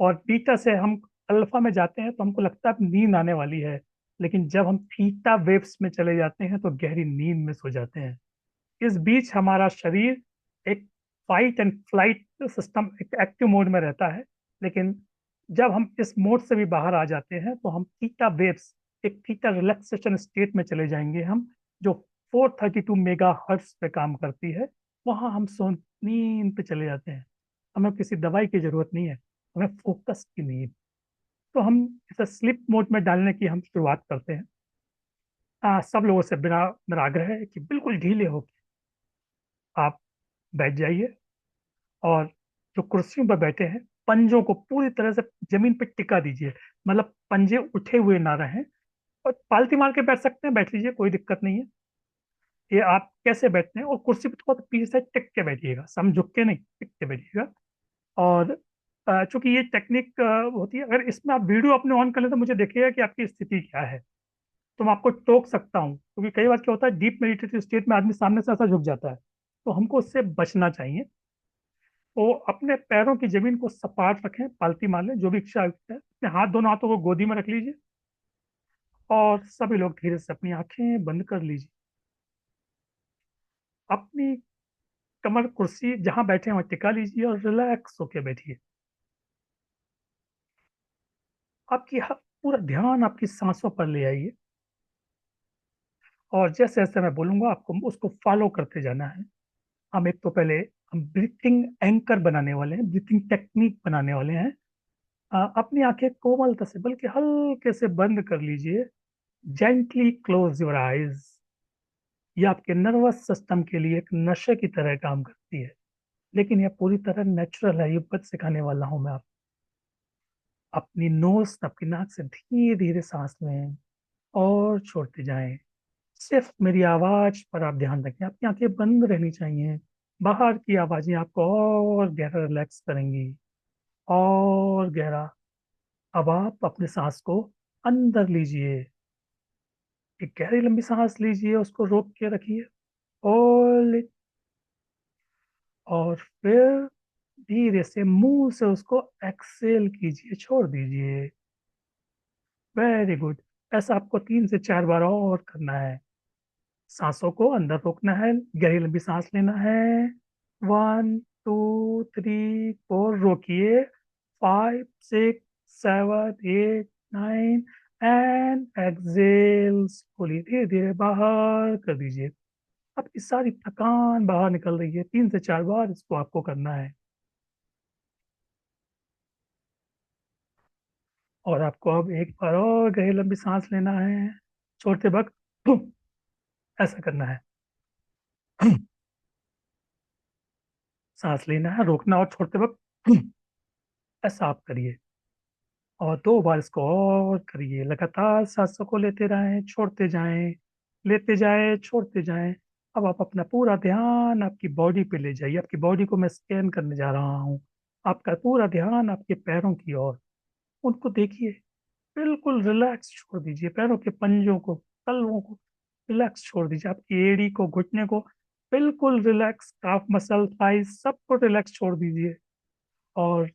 और बीटा से हम अल्फा में जाते हैं तो हमको लगता है अब नींद आने वाली है। लेकिन जब हम थीटा वेव्स में चले जाते हैं तो गहरी नींद में सो जाते हैं। इस बीच हमारा शरीर एक फाइट एंड फ्लाइट सिस्टम, एक एक्टिव मोड में रहता है। लेकिन जब हम इस मोड से भी बाहर आ जाते हैं तो हम थीटा वेव्स, एक थीटा रिलैक्सेशन स्टेट में चले जाएंगे हम, जो 432 मेगाहर्ट्ज पे काम करती है, वहाँ हम सो नींद पे चले जाते हैं। हमें किसी दवाई की जरूरत नहीं है, हमें फोकस की नींद। तो हम इसे स्लिप मोड में डालने की हम शुरुआत करते हैं। सब लोगों से मेरा आग्रह है कि बिल्कुल ढीले होकर आप बैठ जाइए, और जो कुर्सियों पर बैठे हैं, पंजों को पूरी तरह से जमीन पे टिका दीजिए। मतलब पंजे उठे हुए ना रहें, और पालती मार के बैठ सकते हैं, बैठ लीजिए, कोई दिक्कत नहीं है। ये आप कैसे बैठते हैं, और कुर्सी पे थोड़ा पीछे से टिक के बैठिएगा, सम झुक के नहीं, टिक के बैठिएगा। और चूंकि ये टेक्निक होती है, अगर इसमें आप वीडियो अपने ऑन कर लें तो मुझे देखिएगा कि आपकी स्थिति क्या है, तो मैं आपको टोक सकता हूँ, क्योंकि कई बार क्या होता है, डीप मेडिटेटिव स्टेट में आदमी सामने से ऐसा झुक जाता है, तो हमको उससे बचना चाहिए। तो अपने पैरों की जमीन को सपाट रखें, पालती मार लें, जो भी इच्छा है। अपने दोनों हाथों को गोदी में रख लीजिए, और सभी लोग धीरे से अपनी आंखें बंद कर लीजिए। अपनी कमर कुर्सी जहां बैठे हैं वहां टिका लीजिए, और रिलैक्स होके बैठिए। पूरा ध्यान आपकी सांसों पर ले आइए, और जैसे जैसे मैं बोलूंगा आपको उसको फॉलो करते जाना है। हम एक तो पहले हम ब्रीथिंग एंकर बनाने वाले हैं, ब्रीथिंग टेक्निक बनाने वाले हैं। अपनी आंखें कोमलता से बल्कि हल्के से बंद कर लीजिए। Gently close your eyes. ये आपके नर्वस सिस्टम के लिए एक नशे की तरह काम करती है, लेकिन यह पूरी तरह नेचुरल है। ये बच सिखाने वाला हूं मैं। आप अपनी नोज, आपकी नाक से धीरे धीरे सांस लें और छोड़ते जाएं। सिर्फ मेरी आवाज पर आप ध्यान रखें, आपकी आंखें बंद रहनी चाहिए। बाहर की आवाजें आपको और गहरा रिलैक्स करेंगी, और गहरा। अब आप अपने सांस को अंदर लीजिए, एक गहरी लंबी सांस लीजिए, उसको रोक के रखिए, और फिर धीरे से मुंह से उसको एक्सेल कीजिए, छोड़ दीजिए। Very good. ऐसा आपको 3 से 4 बार और करना है। सांसों को अंदर रोकना है, गहरी लंबी सांस लेना है। 1 2 3 4, रोकिए। 5 6 7 8 9, एंड एक्सेल। खोलिए, धीरे धीरे बाहर कर दीजिए। आपकी सारी थकान बाहर निकल रही है। 3 से 4 बार इसको आपको करना है। और आपको अब एक बार और गहरी लंबी सांस लेना है, छोड़ते वक्त ऐसा करना है। सांस लेना है, रोकना, और छोड़ते वक्त ऐसा आप करिए। और 2 बार इसको और करिए। लगातार सांसों को लेते रहें, छोड़ते जाएं, लेते जाएं, छोड़ते जाएं। अब आप अपना पूरा ध्यान आपकी बॉडी पे ले जाइए। आपकी बॉडी को मैं स्कैन करने जा रहा हूँ। आपका पूरा ध्यान आपके पैरों की ओर, उनको देखिए। बिल्कुल रिलैक्स छोड़ दीजिए, पैरों के पंजों को, तलवों को रिलैक्स छोड़ दीजिए। आपकी एड़ी को, घुटने को बिल्कुल रिलैक्स, काफ मसल, थाइस सबको रिलैक्स छोड़ दीजिए। और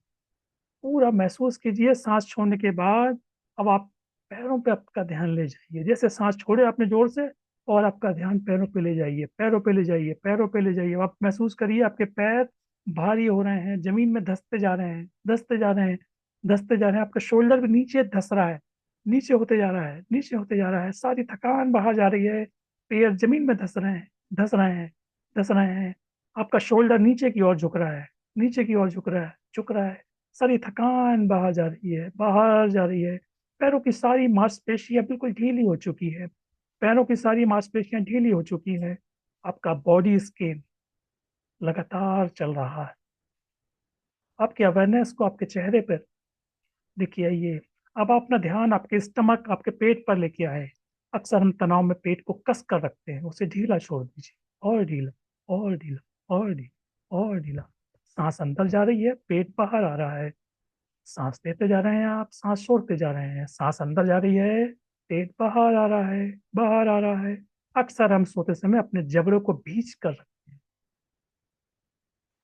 पूरा महसूस कीजिए सांस छोड़ने के बाद। अब आप पैरों पे आपका ध्यान ले जाइए। जैसे सांस छोड़े आपने जोर से, और आपका ध्यान पैरों पे ले जाइए, पैरों पे ले जाइए, पैरों पे ले जाइए। अब आप महसूस करिए आपके पैर भारी हो रहे हैं, जमीन में धंसते जा रहे हैं, धंसते जा रहे हैं, धंसते जा रहे हैं। आपका शोल्डर भी नीचे धंस रहा है, नीचे होते जा रहा है, नीचे होते जा रहा है। सारी थकान बाहर जा रही है। पैर जमीन में धंस रहे हैं, धंस रहे हैं, धंस रहे हैं। आपका शोल्डर नीचे की ओर झुक रहा है, नीचे की ओर झुक रहा है, झुक रहा है। सारी थकान बाहर जा रही है, बाहर जा रही है। पैरों की सारी मांसपेशियां बिल्कुल ढीली हो चुकी है, पैरों की सारी मांसपेशियां ढीली हो चुकी है। आपका बॉडी स्कैन लगातार चल रहा है। आपकी अवेयरनेस को आपके चेहरे पर देखिए आइए। अब आप अपना ध्यान आपके स्टमक, आपके पेट पर लेके आए। अक्सर हम तनाव में पेट को कस कर रखते हैं, उसे ढीला छोड़ दीजिए, और ढीला, और ढीला, और ढीला, और ढीला। सांस अंदर जा रही है, पेट बाहर आ रहा है। सांस लेते जा रहे हैं आप, सांस छोड़ते जा रहे हैं। सांस अंदर जा रही है, पेट बाहर आ रहा है, बाहर आ रहा है। अक्सर हम सोते समय अपने जबड़ों को भींच कर रखते हैं।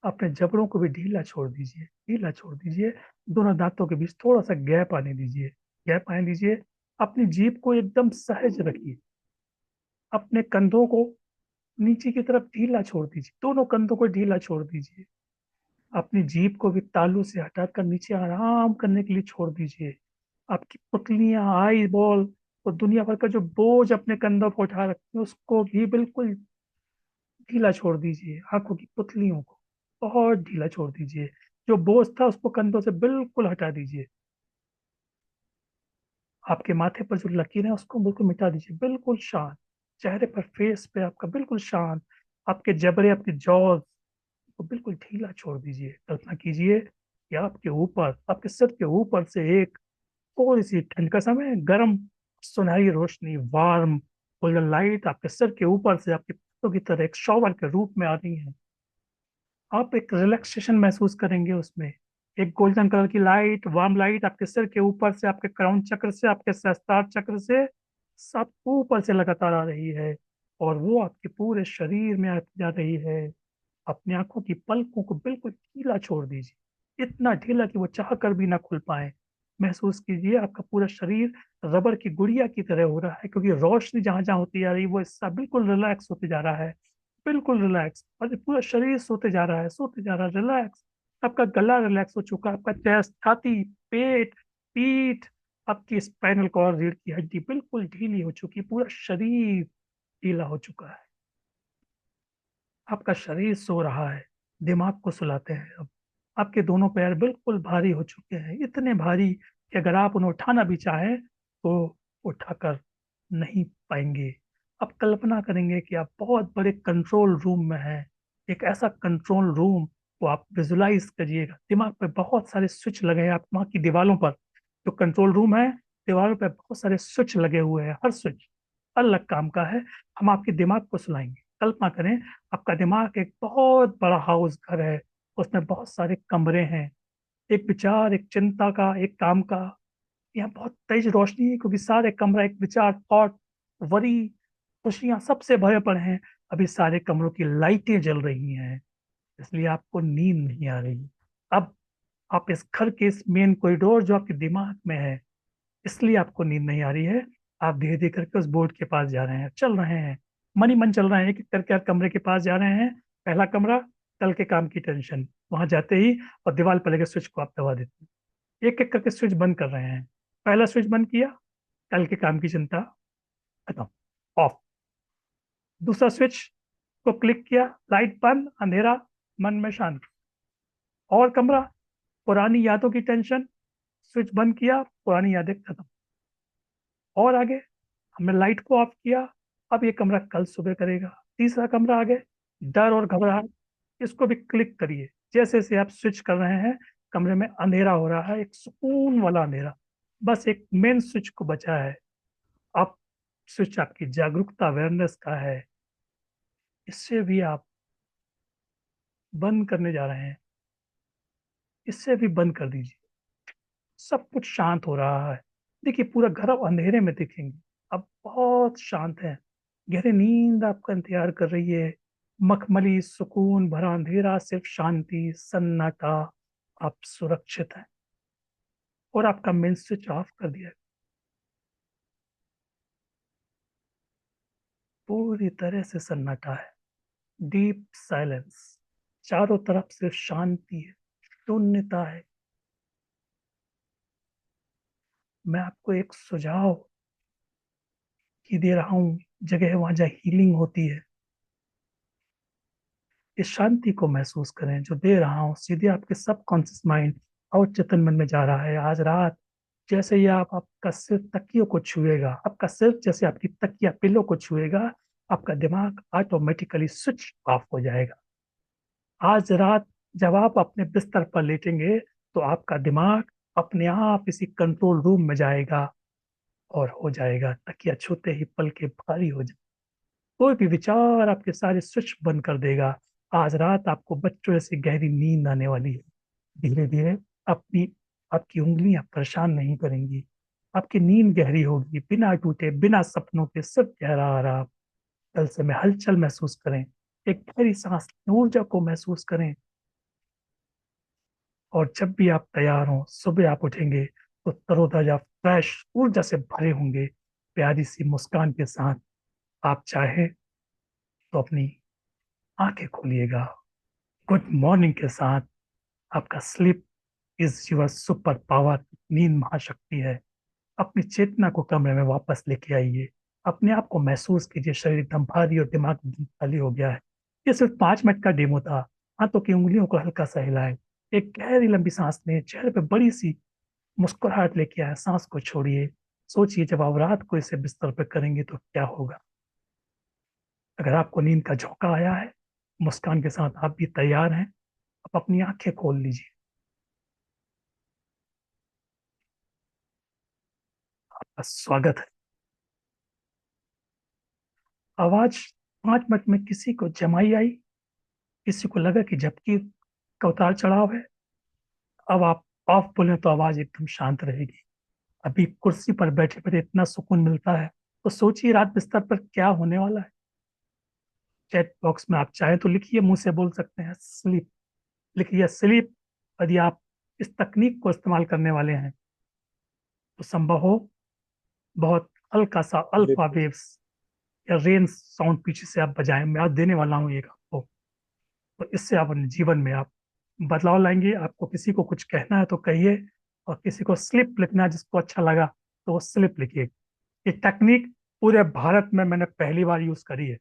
अपने जबड़ों को भी ढीला छोड़ दीजिए, ढीला छोड़ दीजिए। दोनों दांतों के बीच थोड़ा सा गैप आने दीजिए, गैप आने दीजिए। अपनी जीभ को एकदम सहज रखिए। अपने कंधों को नीचे की तरफ ढीला छोड़ दीजिए, दोनों कंधों को ढीला छोड़ दीजिए। अपनी जीभ को भी तालू से हटाकर नीचे आराम करने के लिए छोड़ दीजिए। आपकी पुतलियां, आई बॉल तो दुनिया भर का जो बोझ अपने कंधों पर उठा रखते हैं उसको भी बिल्कुल ढीला छोड़ दीजिए। आंखों की पुतलियों को बहुत ढीला छोड़ दीजिए। जो बोझ था उसको कंधों से बिल्कुल हटा दीजिए। आपके माथे पर जो लकीर है उसको बिल्कुल मिटा दीजिए। बिल्कुल शांत चेहरे पर, फेस पे आपका बिल्कुल शांत। आपके जबड़े, आपके जॉज को बिल्कुल ढीला छोड़ दीजिए। कल्पना कीजिए कि आपके ऊपर, आपके सर के ऊपर से एक थोड़ी सी ठंड का समय, गर्म सुनहरी रोशनी, वार्म गोल्डन लाइट आपके सर के ऊपर से आपके पत्तों की तरह एक शॉवर के रूप में आ रही है। आप एक रिलैक्सेशन महसूस करेंगे उसमें। एक गोल्डन कलर की लाइट, वार्म लाइट आपके सिर के ऊपर से, आपके क्राउन चक्र से, आपके सहस्त्रार चक्र से सब ऊपर से लगातार आ रही है और वो आपके पूरे शरीर में आती जा रही है। अपनी आंखों की पलकों को बिल्कुल ढीला छोड़ दीजिए, इतना ढीला कि वो चाह कर भी ना खुल पाए। महसूस कीजिए आपका पूरा शरीर रबर की गुड़िया की तरह हो रहा है, क्योंकि रोशनी जहां जहां होती जा रही है वो हिस्सा बिल्कुल रिलैक्स होते जा रहा है। बिल्कुल रिलैक्स, और ये पूरा शरीर सोते जा रहा है, सोते जा रहा है, रिलैक्स। आपका गला रिलैक्स हो चुका है, आपका चेस्ट, छाती, पेट, पीठ, आपकी स्पाइनल कॉर्ड, रीढ़ की हड्डी बिल्कुल ढीली हो चुकी है। पूरा शरीर ढीला हो चुका है। आपका शरीर सो रहा है, दिमाग को सुलाते हैं अब। आपके दोनों पैर बिल्कुल भारी हो चुके हैं, इतने भारी कि अगर आप उन्हें उठाना भी चाहें तो उठाकर नहीं पाएंगे। आप कल्पना करेंगे कि आप बहुत बड़े कंट्रोल रूम में हैं। एक ऐसा कंट्रोल रूम को आप विजुलाइज करिएगा। दिमाग पे बहुत सारे स्विच लगे हैं, आप वहाँ की दीवारों पर, जो कंट्रोल रूम है, दीवारों पे बहुत सारे स्विच लगे हुए हैं। हर स्विच अलग काम का है। हम आपके दिमाग को सुलाएंगे। कल्पना करें आपका दिमाग एक बहुत बड़ा हाउस घर है, उसमें बहुत सारे कमरे हैं। एक विचार, एक चिंता का, एक काम का, यहाँ बहुत तेज रोशनी है क्योंकि सारे कमरा एक विचार, थॉट, वरी, खुशियां सबसे भरे पड़े हैं। अभी सारे कमरों की लाइटें जल रही हैं, इसलिए आपको नींद नहीं आ रही। अब आप इस घर के इस मेन कॉरिडोर जो आपके दिमाग में है, इसलिए आपको नींद नहीं आ रही है। आप धीरे धीरे करके उस बोर्ड के पास जा रहे हैं, चल रहे हैं, मन ही मन चल रहे हैं, एक एक करके आप कमरे के पास जा रहे हैं। पहला कमरा, कल के काम की टेंशन। वहां जाते ही और दीवार पर लगे स्विच को आप दबा देते हैं, एक एक करके स्विच बंद कर रहे हैं। पहला स्विच बंद किया, कल के काम की चिंता खत्म, ऑफ। दूसरा स्विच को क्लिक किया, लाइट बंद, अंधेरा, मन में शांति। और कमरा, पुरानी यादों की टेंशन, स्विच बंद किया, पुरानी यादें खत्म। और आगे, हमने लाइट को ऑफ किया, अब ये कमरा कल सुबह करेगा। तीसरा कमरा आ गए, डर और घबराहट, इसको भी क्लिक करिए। जैसे जैसे आप स्विच कर रहे हैं, कमरे में अंधेरा हो रहा है, एक सुकून वाला अंधेरा। बस एक मेन स्विच को बचा है। अब स्विच आपकी जागरूकता, अवेयरनेस का है, इससे भी आप बंद करने जा रहे हैं। इससे भी बंद कर दीजिए। सब कुछ शांत हो रहा है। देखिए पूरा घर अब अंधेरे में दिखेंगे। अब बहुत शांत है, गहरी नींद आपका इंतजार कर रही है। मखमली सुकून भरा अंधेरा, सिर्फ शांति, सन्नाटा। आप सुरक्षित हैं और आपका मेन स्विच ऑफ कर दिया है। पूरी तरह से सन्नाटा है, डीप साइलेंस। चारों तरफ सिर्फ शांति है, शून्यता है। मैं आपको एक सुझाव की दे रहा हूँ, जगह है वहां जहाँ हीलिंग होती है। इस शांति को महसूस करें जो दे रहा हूँ, सीधे आपके सबकॉन्शियस माइंड और चेतन मन में जा रहा है। आज रात जैसे ही आप आपका सिर तकियों को छुएगा, आपका सिर जैसे आपकी तकिया पिलो को छुएगा, आपका दिमाग ऑटोमेटिकली स्विच ऑफ हो जाएगा। आज रात जब आप अपने बिस्तर पर लेटेंगे तो आपका दिमाग अपने आप इसी कंट्रोल रूम में जाएगा और हो जाएगा तकिया छूते ही पलके भारी हो जाए। कोई भी विचार आपके सारे स्विच बंद कर देगा। आज रात आपको बच्चों जैसी गहरी नींद आने वाली है। धीरे धीरे अपनी आपकी उंगलियां परेशान नहीं करेंगी। आपकी नींद गहरी होगी, बिना टूटे, बिना सपनों के, सिर्फ गहरा आराम। कल से में हलचल महसूस करें, एक गहरी सांस, ऊर्जा को महसूस करें। और जब भी आप तैयार हों, सुबह आप उठेंगे तो तरोताजा, फ्रेश ऊर्जा से भरे होंगे। प्यारी सी मुस्कान के साथ आप चाहे तो अपनी आंखें खोलिएगा। गुड मॉर्निंग के साथ। आपका sleep is your super power. नींद महाशक्ति है। अपनी चेतना को कमरे में वापस लेके आइए। अपने आप को महसूस कीजिए, शरीर एकदम भारी और दिमाग एकदम खाली हो गया है। ये सिर्फ 5 मिनट का डेमो था। हाथों की उंगलियों को हल्का सा हिलाएं, एक गहरी लंबी सांस लें, चेहरे पे बड़ी सी मुस्कुराहट लेके आए, सांस को छोड़िए। सोचिए जब आप रात को इसे बिस्तर पर करेंगे तो क्या होगा। अगर आपको नींद का झोंका आया है, मुस्कान के साथ आप भी तैयार हैं। आप अपनी आंखें खोल लीजिए। आपका स्वागत है। आवाज 5 मिनट में किसी को जमाई आई, किसी को लगा कि झपकी का उतार चढ़ाव है। अब आप ऑफ बोले तो आवाज एकदम शांत रहेगी। अभी कुर्सी पर बैठे बैठे इतना सुकून मिलता है, तो सोचिए रात बिस्तर पर क्या होने वाला है। चैट बॉक्स में आप चाहें तो लिखिए, मुंह से बोल सकते हैं स्लीप, लिखिए स्लीप। यदि आप इस तकनीक को इस्तेमाल करने वाले हैं तो संभव हो बहुत हल्का सा अल्फा वेव्स या रेन साउंड पीछे से आप बजाएं। मैं आज देने वाला हूँ एक आपको, तो इससे आप अपने जीवन में आप बदलाव लाएंगे। आपको किसी को कुछ कहना है तो कहिए, और किसी को स्लिप लिखना है जिसको अच्छा लगा तो वो स्लिप लिखिए। ये टेक्निक पूरे भारत में मैंने पहली बार यूज करी है।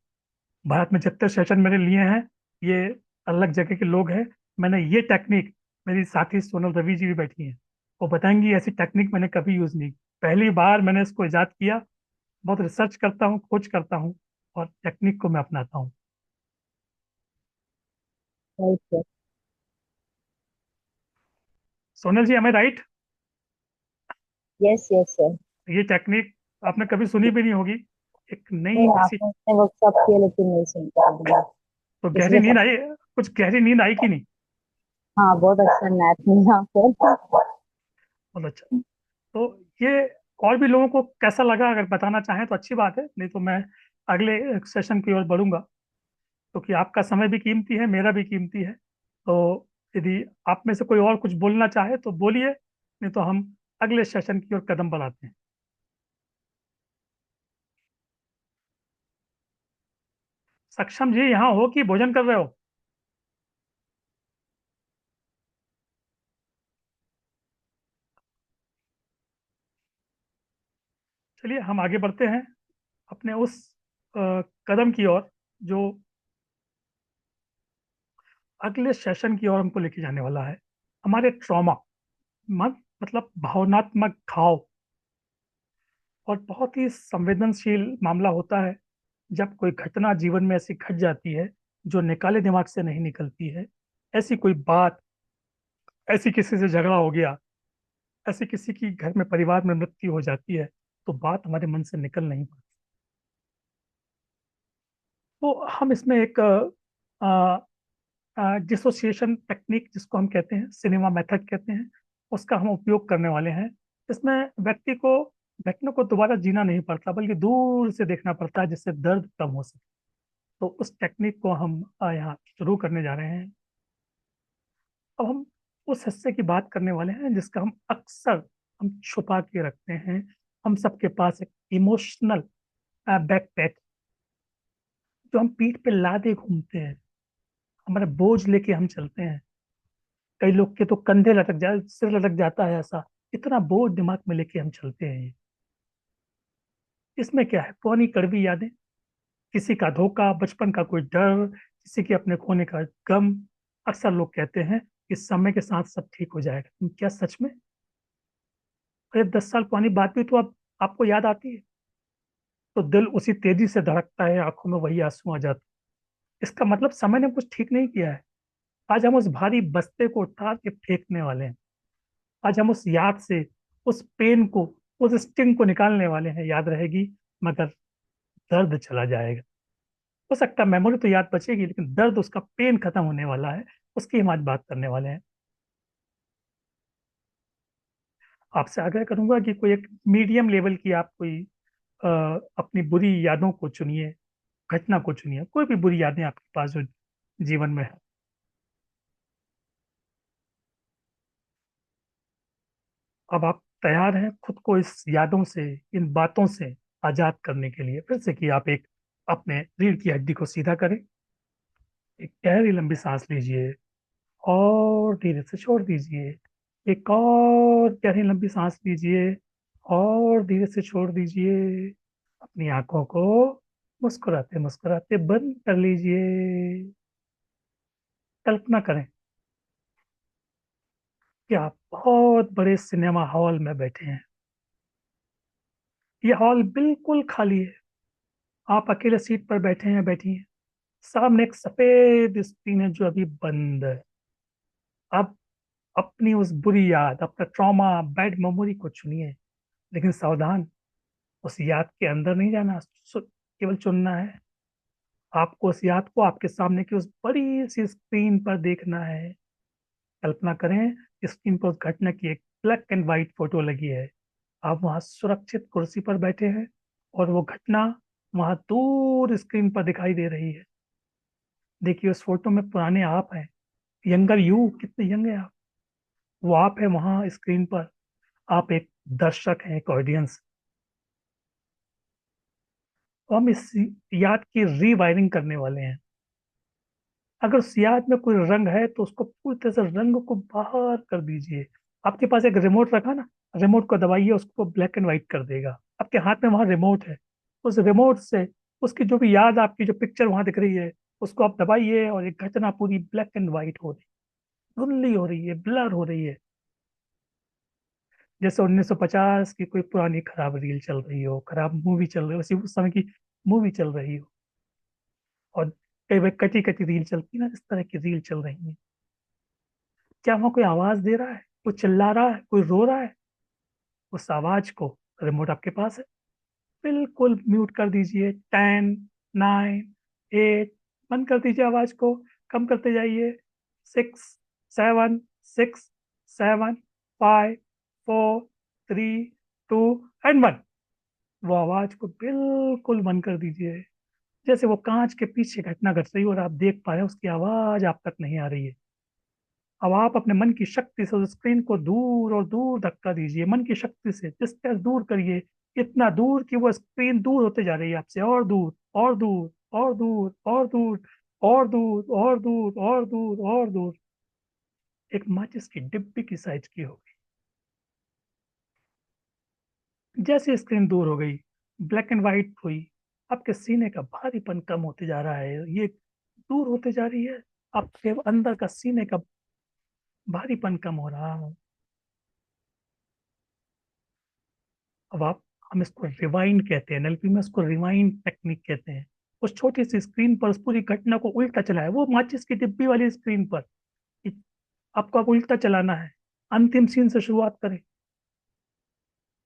भारत में जितने सेशन मैंने लिए हैं, ये अलग जगह के लोग हैं। मैंने ये टेक्निक, मेरी साथी सोनल रवि जी भी बैठी हैं, वो बताएंगी ऐसी टेक्निक मैंने कभी यूज नहीं की। पहली बार मैंने इसको इजाद किया। बहुत रिसर्च करता हूँ, खोज करता हूँ, और टेक्निक को मैं अपनाता हूँ। Right sir. सोनल जी, हमें राइट? Yes yes sir. ये टेक्निक आपने कभी सुनी भी नहीं होगी। एक नई नहीं, ऐसी। आपने इतने वर्कशॉप किए लेकिन नहीं सुनता अभी, तो गहरी इसलिए नींद सब। आई? कुछ गहरी नींद आई कि नहीं? हाँ, बहुत अच्छा नैप लिया सर। बहुत अच्छा। तो ये और भी लोगों को कैसा लगा अगर बताना चाहें तो अच्छी बात है, नहीं तो मैं अगले सेशन की ओर बढ़ूंगा, क्योंकि आपका समय भी कीमती है, मेरा भी कीमती है। तो यदि आप में से कोई और कुछ बोलना चाहे तो बोलिए, नहीं तो हम अगले सेशन की ओर कदम बढ़ाते हैं। सक्षम जी यहाँ हो कि भोजन कर रहे हो? चलिए हम आगे बढ़ते हैं अपने उस कदम की ओर जो अगले सेशन की ओर हमको लेके जाने वाला है। हमारे ट्रॉमा, मन मतलब भावनात्मक घाव। और बहुत ही संवेदनशील मामला होता है जब कोई घटना जीवन में ऐसी घट जाती है जो निकाले दिमाग से नहीं निकलती है। ऐसी कोई बात, ऐसी किसी से झगड़ा हो गया, ऐसी किसी की घर में परिवार में मृत्यु हो जाती है, तो बात हमारे मन से निकल नहीं पाती। तो हम इसमें एक डिसोसिएशन टेक्निक जिसको हम कहते हैं, सिनेमा मेथड कहते हैं, उसका हम उपयोग करने वाले हैं। इसमें व्यक्ति को घटना को दोबारा जीना नहीं पड़ता, बल्कि दूर से देखना पड़ता है जिससे दर्द कम हो सके। तो उस टेक्निक को हम यहाँ शुरू करने जा रहे हैं। अब हम उस हिस्से की बात करने वाले हैं जिसका हम अक्सर हम छुपा के रखते हैं। हम सबके पास एक इमोशनल बैकपैक जो हम पीठ पे लादे घूमते हैं, हमारे बोझ लेके हम चलते हैं। कई लोग के तो कंधे लटक जाए, सिर लटक जाता है, ऐसा इतना बोझ दिमाग में लेके हम चलते हैं। इसमें क्या है, पुरानी कड़वी यादें, किसी का धोखा, बचपन का कोई डर, किसी के अपने खोने का गम। अक्सर लोग कहते हैं कि समय के साथ सब ठीक हो जाएगा, क्या सच में? अरे 10 साल पुरानी बात भी तो अब आपको याद आती है, तो दिल उसी तेजी से धड़कता है, आंखों में वही आंसू आ जाते हैं। इसका मतलब समय ने कुछ ठीक नहीं किया है। आज हम उस भारी बस्ते को उतार के फेंकने वाले हैं। आज हम उस याद से, उस पेन को, उस स्टिंग को निकालने वाले हैं। याद रहेगी मगर दर्द चला जाएगा। हो सकता है मेमोरी तो याद बचेगी, लेकिन दर्द, उसका पेन खत्म होने वाला है। उसकी हम आज बात करने वाले हैं। आपसे आग्रह करूंगा कि कोई एक मीडियम लेवल की आप कोई अ, अपनी बुरी यादों को चुनिए, घटना को चुनिए, कोई भी बुरी यादें आपके पास जो जीवन में है। अब आप तैयार हैं खुद को इस यादों से, इन बातों से आजाद करने के लिए? फिर से कि आप एक अपने रीढ़ की हड्डी को सीधा करें, एक गहरी लंबी सांस लीजिए और धीरे से छोड़ दीजिए। एक और गहरी लंबी सांस लीजिए और धीरे से छोड़ दीजिए। अपनी आंखों को मुस्कुराते मुस्कुराते बंद कर लीजिए। कल्पना करें कि आप बहुत बड़े सिनेमा हॉल में बैठे हैं। ये हॉल बिल्कुल खाली है। आप अकेले सीट पर बैठे हैं, बैठी हैं। सामने एक सफेद स्क्रीन है जो अभी बंद है। अब अपनी उस बुरी याद, अपना ट्रॉमा, बैड मेमोरी को चुनिए। लेकिन सावधान, उस याद के अंदर नहीं जाना, केवल चुनना है। आपको उस याद को आपके सामने की उस बड़ी सी स्क्रीन पर देखना है। कल्पना करें, स्क्रीन पर उस घटना की एक ब्लैक एंड व्हाइट फोटो लगी है। आप वहां सुरक्षित कुर्सी पर बैठे हैं और वो घटना वहां दूर स्क्रीन पर दिखाई दे रही है। देखिए, उस फोटो में पुराने आप हैं। यंगर यू, कितने यंग है आप। वो आप है वहां स्क्रीन पर। आप एक दर्शक हैं, एक ऑडियंस। तो हम इस याद की रीवायरिंग करने वाले हैं। अगर उस याद में कोई रंग है तो उसको पूरी तरह से रंग को बाहर कर दीजिए। आपके पास एक रिमोट रखा ना, रिमोट को दबाइए, उसको ब्लैक एंड व्हाइट कर देगा। आपके हाथ में वहां रिमोट है। उस रिमोट से उसकी जो भी याद, आपकी जो पिक्चर वहां दिख रही है, उसको आप दबाइए और एक घटना पूरी ब्लैक एंड व्हाइट हो रही, धुंधली हो रही है, ब्लर हो रही है। जैसे 1950 की कोई पुरानी खराब रील चल रही हो, खराब मूवी चल रही हो, उसी उस समय की मूवी चल रही हो। और कई बार कटी कटी रील चलती है ना, इस तरह की रील चल रही है। क्या वहां कोई आवाज दे रहा है, कोई चिल्ला रहा है, कोई रो रहा है? उस आवाज को, रिमोट आपके पास है, बिल्कुल म्यूट कर दीजिए। 10, 9, 8, बंद कर दीजिए आवाज को। कम करते जाइए। 6, 7, 6, 7, 5, 4, 3, 2 एंड 1। वो आवाज को बिल्कुल बंद कर दीजिए। जैसे वो कांच के पीछे घटना घट रही हो और आप देख पा रहे हैं, उसकी आवाज आप तक नहीं आ रही है। अब आप अपने मन की शक्ति से उस स्क्रीन को दूर और दूर धक्का दीजिए। मन की शक्ति से डिस्टेंस दूर करिए। इतना दूर कि वो स्क्रीन दूर होते जा रही है आपसे, और दूर और दूर और दूर और दूर और दूर और दूर और दूर और दूर। एक माचिस की डिब्बी की साइज की होगी। जैसे स्क्रीन दूर हो गई, ब्लैक एंड व्हाइट हुई, आपके सीने का भारीपन कम होते जा रहा है। ये दूर होते जा रही है। आपके अंदर का सीने का भारीपन कम हो रहा है। अब आप, हम इसको रिवाइंड कहते हैं, एनएलपी में इसको रिवाइंड टेक्निक कहते हैं। उस छोटी सी स्क्रीन पर उस पूरी घटना को उल्टा चलाए, वो माचिस की डिब्बी वाली स्क्रीन पर। आपको अब उल्टा चलाना है। अंतिम सीन से शुरुआत करें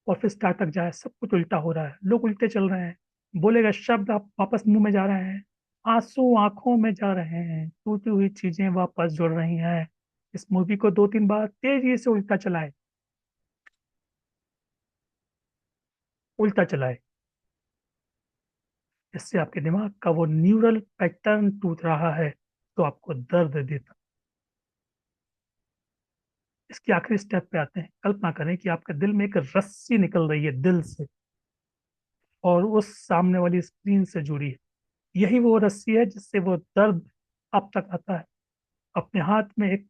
और फिर स्टार्ट तक जाए। सब कुछ उल्टा हो रहा है, लोग उल्टे चल रहे हैं, बोले गए शब्द आप वापस मुंह में जा रहे हैं, आंसू आंखों में जा रहे हैं, टूटी हुई चीजें वापस जुड़ रही हैं। इस मूवी को 2-3 बार तेजी से उल्टा चलाए, उल्टा चलाए। इससे आपके दिमाग का वो न्यूरल पैटर्न टूट रहा है, तो आपको दर्द देता। इसके आखिरी स्टेप पे आते हैं। कल्पना करें कि आपके दिल में एक रस्सी निकल रही है दिल से, और उस सामने वाली स्क्रीन से जुड़ी है। यही वो रस्सी है जिससे वो दर्द आप तक आता है। अपने हाथ में एक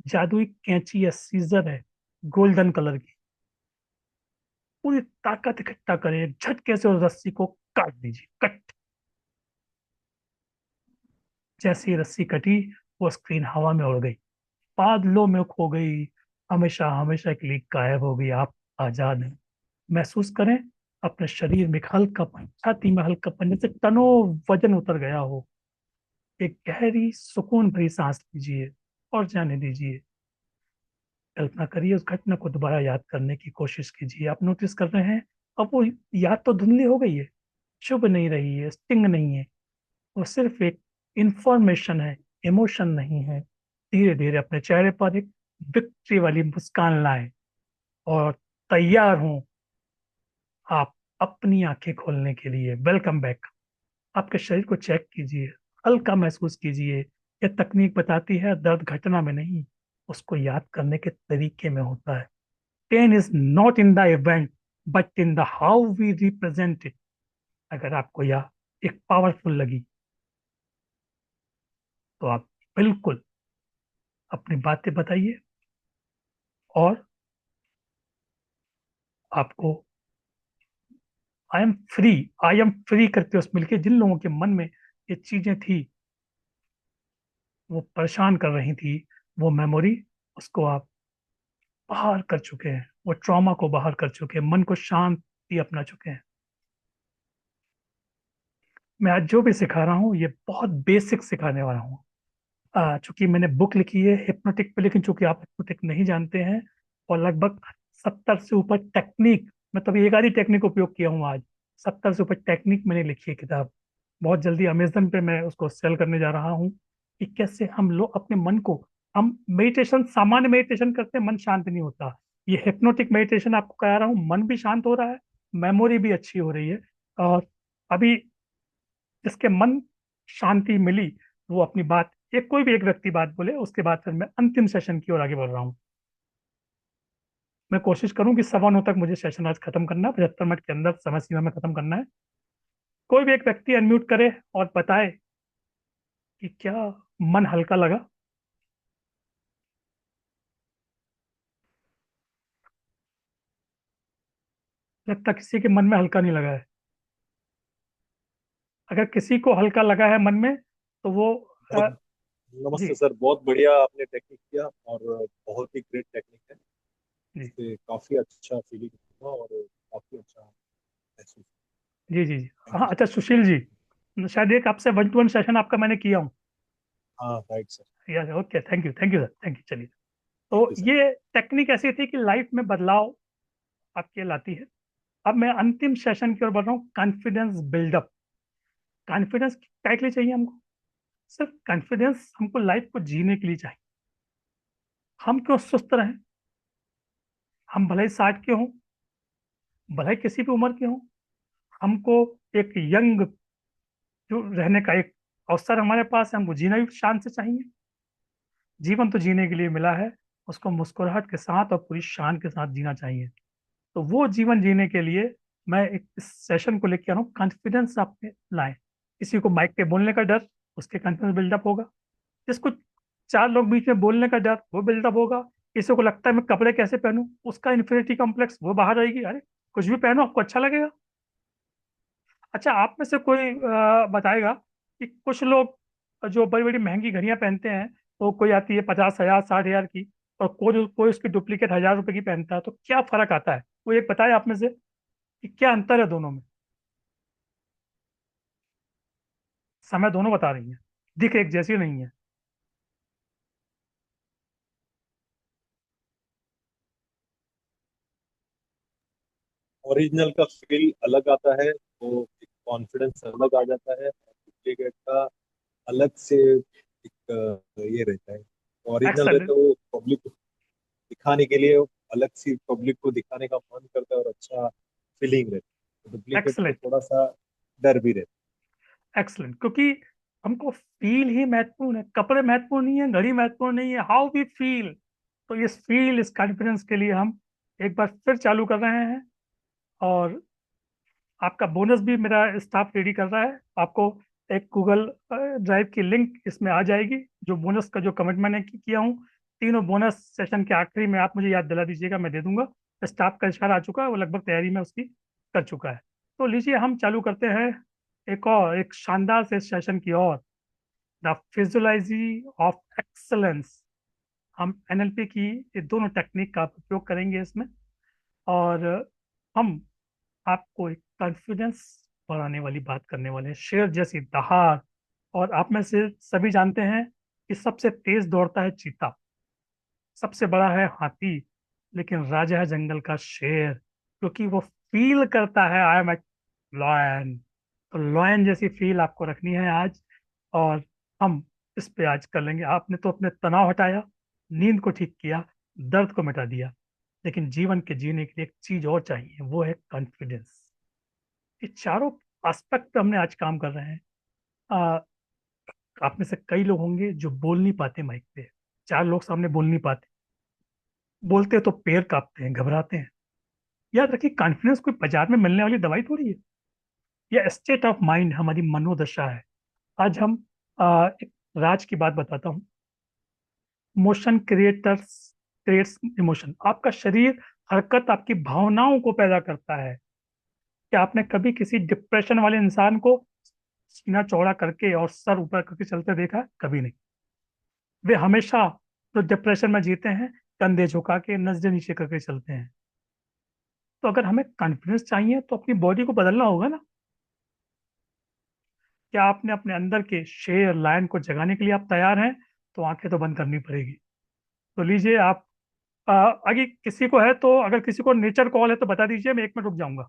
जादुई कैंची या सीजर है, गोल्डन कलर की। पूरी ताकत इकट्ठा करें, एक झटके से उस रस्सी को काट दीजिए। कट। जैसे ही रस्सी कटी, वो स्क्रीन हवा में उड़ गई, बादलों में खो गई, हमेशा हमेशा के लिए गायब हो गई। आप आजाद हैं। महसूस करें अपने शरीर में एक हल्कापन, छाती में हल्कापन, जैसे टनों वजन उतर गया हो। एक गहरी सुकून भरी सांस लीजिए और जाने दीजिए। कल्पना करिए, उस घटना को दोबारा याद करने की कोशिश कीजिए। आप नोटिस कर रहे हैं, अब वो याद तो धुंधली हो गई है, शुभ नहीं रही है, स्टिंग नहीं है। वो सिर्फ एक इंफॉर्मेशन है, इमोशन नहीं है। धीरे धीरे अपने चेहरे पर एक विक्ट्री वाली मुस्कान लाएं और तैयार हूं आप अपनी आंखें खोलने के लिए। Welcome back. आपके शरीर को चेक कीजिए, हल्का महसूस कीजिए। यह तकनीक बताती है दर्द घटना में नहीं, उसको याद करने के तरीके में होता है। Pain is not in the event, but in the how we represent it. अगर आपको यह एक पावरफुल लगी, तो आप बिल्कुल अपनी बातें बताइए। और आपको आई एम फ्री करते उस मिलके जिन लोगों के मन में ये चीजें थी, वो परेशान कर रही थी, वो मेमोरी, उसको आप बाहर कर चुके हैं, वो ट्रॉमा को बाहर कर चुके हैं, मन को शांति अपना चुके हैं। मैं आज जो भी सिखा रहा हूँ ये बहुत बेसिक सिखाने वाला हूँ। चूंकि मैंने बुक लिखी है हिप्नोटिक पे, लेकिन चूंकि आप हिप्नोटिक नहीं जानते हैं, और लगभग 70 से ऊपर टेक्निक, मैं तभी एक आधी टेक्निक उपयोग किया हूँ आज, 70 से ऊपर टेक्निक मैंने लिखी है किताब। बहुत जल्दी अमेजन पे मैं उसको सेल करने जा रहा हूँ कि कैसे हम लोग अपने मन को, हम मेडिटेशन, सामान्य मेडिटेशन करते हैं, मन शांत नहीं होता। ये हिप्नोटिक मेडिटेशन आपको करा रहा हूँ, मन भी शांत हो रहा है, मेमोरी भी अच्छी हो रही है। और अभी जिसके मन शांति मिली, वो अपनी बात, एक कोई भी एक व्यक्ति बात बोले, उसके बाद फिर मैं अंतिम सेशन की ओर आगे बढ़ रहा हूँ। मैं कोशिश करूँ कि 9:15 तक मुझे सेशन आज खत्म करना है, 75 मिनट के अंदर समय सीमा में खत्म करना है। कोई भी एक व्यक्ति अनम्यूट करे और बताए कि क्या मन हल्का लगा। लगता किसी के मन में हल्का नहीं लगा है। अगर किसी को हल्का लगा है मन में, तो वो बहुत जी नमस्ते सर, बहुत बढ़िया आपने टेक्निक किया और बहुत ही ग्रेट टेक्निक है। जी इससे काफी अच्छा फीलिंग हुआ और काफी अच्छा महसूस। जी जी जी। थैंक हाँ यू अच्छा सुशील जी, शायद एक आपसे 1-to-1 सेशन आपका मैंने किया हूँ। हाँ राइट सर। यार okay, thank you sir, thank you. चलिए, तो थैंक यू सर। ये टेक्निक ऐसी थी कि लाइफ में बदलाव आपके लाती है। अब मैं अंतिम सेशन की ओर बढ़ रहा हूँ, कॉन्फिडेंस बिल्डअप। कॉन्फिडेंस क्या के लिए चाहिए हमको? सिर्फ कॉन्फिडेंस हमको लाइफ को जीने के लिए चाहिए। हम क्यों सुस्त रहें? हम भले ही 60 के हों, भले ही किसी भी उम्र के हों, हमको एक यंग जो रहने का एक अवसर हमारे पास है, हमको जीना भी शान से चाहिए। जीवन तो जीने के लिए मिला है, उसको मुस्कुराहट के साथ और पूरी शान के साथ जीना चाहिए। तो वो जीवन जीने के लिए मैं एक इस सेशन को लेकर आ रहा हूँ, कॉन्फिडेंस आप में लाएं। किसी को माइक पे बोलने का डर, उसके कॉन्फिडेंस बिल्डअप होगा। जिसको 4 लोग बीच में बोलने का डर, वो बिल्डअप होगा। किसी को लगता है मैं कपड़े कैसे पहनूं, उसका इन्फिनिटी कॉम्प्लेक्स, वो बाहर आएगी। अरे कुछ भी पहनो, आपको अच्छा लगेगा। अच्छा, आप में से कोई बताएगा कि कुछ लोग जो बड़ी बड़ी महंगी घड़ियां पहनते हैं, तो कोई आती है 50,000 60,000 की, और कोई कोई उसकी डुप्लीकेट 1,000 रुपए की पहनता है, तो क्या फर्क आता है? कोई एक बताए आप में से कि क्या अंतर है दोनों में? समय दोनों बता रही है, दिख एक जैसी नहीं है। ओरिजिनल का फील अलग आता है, तो एक कॉन्फिडेंस अलग आ जाता है, और डुप्लीकेट का अलग से एक ये रहता है। ओरिजिनल रहता एक्सेलेंट, है वो पब्लिक को दिखाने के लिए, अलग सी पब्लिक को दिखाने का मन करता है और अच्छा फीलिंग रहता है। डुप्लीकेट में एक्सेलेंट, थोड़ा सा डर भी रहता एक्सलेंट, क्योंकि हमको फील ही महत्वपूर्ण है, कपड़े महत्वपूर्ण नहीं है, घड़ी महत्वपूर्ण नहीं है, हाउ वी फील। तो इस फील, इस कॉन्फिडेंस के लिए हम एक बार फिर चालू कर रहे हैं। और आपका बोनस भी मेरा स्टाफ रेडी कर रहा है। आपको एक गूगल ड्राइव की लिंक इसमें आ जाएगी, जो बोनस का जो कमिटमेंट है किया हूँ। तीनों बोनस सेशन के आखिरी में आप मुझे याद दिला दीजिएगा, मैं दे दूंगा। स्टाफ का इशारा आ चुका है, वो लगभग तैयारी में उसकी कर चुका है। तो लीजिए हम चालू करते हैं एक शानदार से सेशन की ओर, द फिजियोलॉजी ऑफ एक्सलेंस। हम एनएलपी की ये दोनों टेक्निक का उपयोग करेंगे इसमें, और हम आपको एक कॉन्फिडेंस बढ़ाने वाली बात करने वाले हैं, शेर जैसी दहाड़। और आप में से सभी जानते हैं कि सबसे तेज दौड़ता है चीता, सबसे बड़ा है हाथी, लेकिन राजा है जंगल का शेर, क्योंकि वो फील करता है आई एम ए लॉयन। तो लॉयन जैसी फील आपको रखनी है आज। और हम इस पे आज कर लेंगे। आपने तो अपने तनाव हटाया, नींद को ठीक किया, दर्द को मिटा दिया, लेकिन जीवन के जीने के लिए एक चीज और चाहिए, वो है कॉन्फिडेंस। ये चारों एस्पेक्ट पे हमने आज काम कर रहे हैं। आ, आप में से कई लोग होंगे जो बोल नहीं पाते माइक पे, 4 लोग सामने बोल नहीं पाते, बोलते तो पैर कांपते हैं, घबराते हैं। याद रखिए, कॉन्फिडेंस कोई बाजार में मिलने वाली दवाई थोड़ी है। यह स्टेट ऑफ माइंड, हमारी मनोदशा है। आज हम एक राज की बात बताता हूँ। Motion creates emotion. आपका शरीर हरकत आपकी भावनाओं को पैदा करता है। क्या आपने कभी किसी डिप्रेशन वाले इंसान को सीना चौड़ा करके और सर ऊपर करके चलते देखा है? कभी नहीं। वे हमेशा, जो डिप्रेशन में जीते हैं, कंधे झुका के नजरें नीचे करके चलते हैं। तो अगर हमें कॉन्फिडेंस चाहिए तो अपनी बॉडी को बदलना होगा ना। क्या आपने अपने अंदर के शेर लायन को जगाने के लिए आप तैयार हैं? तो आंखें तो बंद करनी पड़ेगी। तो लीजिए आप, आगे किसी को है तो, अगर किसी को नेचर कॉल है तो बता दीजिए, मैं 1 मिनट रुक जाऊंगा।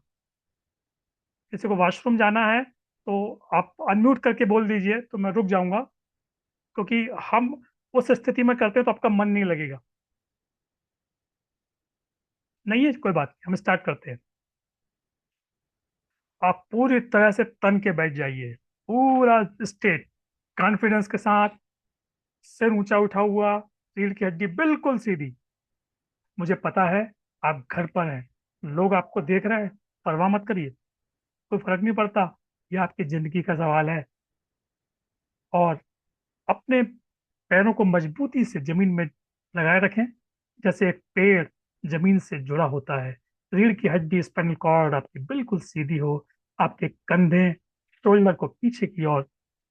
किसी को वॉशरूम जाना है तो आप अनम्यूट करके बोल दीजिए, तो मैं रुक जाऊंगा। क्योंकि हम उस स्थिति में करते हैं तो आपका मन नहीं लगेगा। नहीं है कोई बात नहीं, हम स्टार्ट करते हैं। आप पूरी तरह से तन के बैठ जाइए, पूरा स्टेट कॉन्फिडेंस के साथ, सिर ऊंचा उठा हुआ, रीढ़ की हड्डी बिल्कुल सीधी। मुझे पता है आप घर पर हैं, लोग आपको देख रहे हैं, परवाह मत करिए, कोई फर्क नहीं पड़ता। यह आपकी जिंदगी का सवाल है। और अपने पैरों को मजबूती से जमीन में लगाए रखें, जैसे एक पेड़ जमीन से जुड़ा होता है। रीढ़ की हड्डी, स्पाइनल कॉर्ड आपकी बिल्कुल सीधी हो। आपके कंधे शोल्डर को पीछे की ओर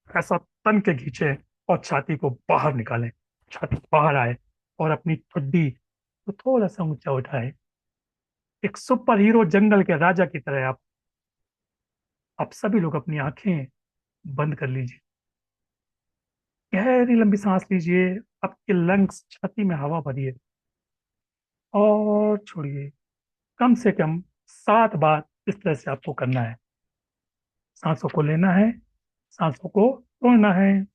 ऐसा तन के खींचे और छाती को बाहर निकालें। छाती बाहर आए और अपनी ठुड्डी को थोड़ा सा ऊंचा उठाए। एक सुपर हीरो, जंगल के राजा की तरह आप सभी लोग अपनी आंखें बंद कर लीजिए। गहरी लंबी सांस लीजिए। आपके लंग्स, छाती में हवा भरिए और छोड़िए। कम से कम 7 बार इस तरह से आपको करना है। सांसों को लेना है, सांसों को छोड़ना है।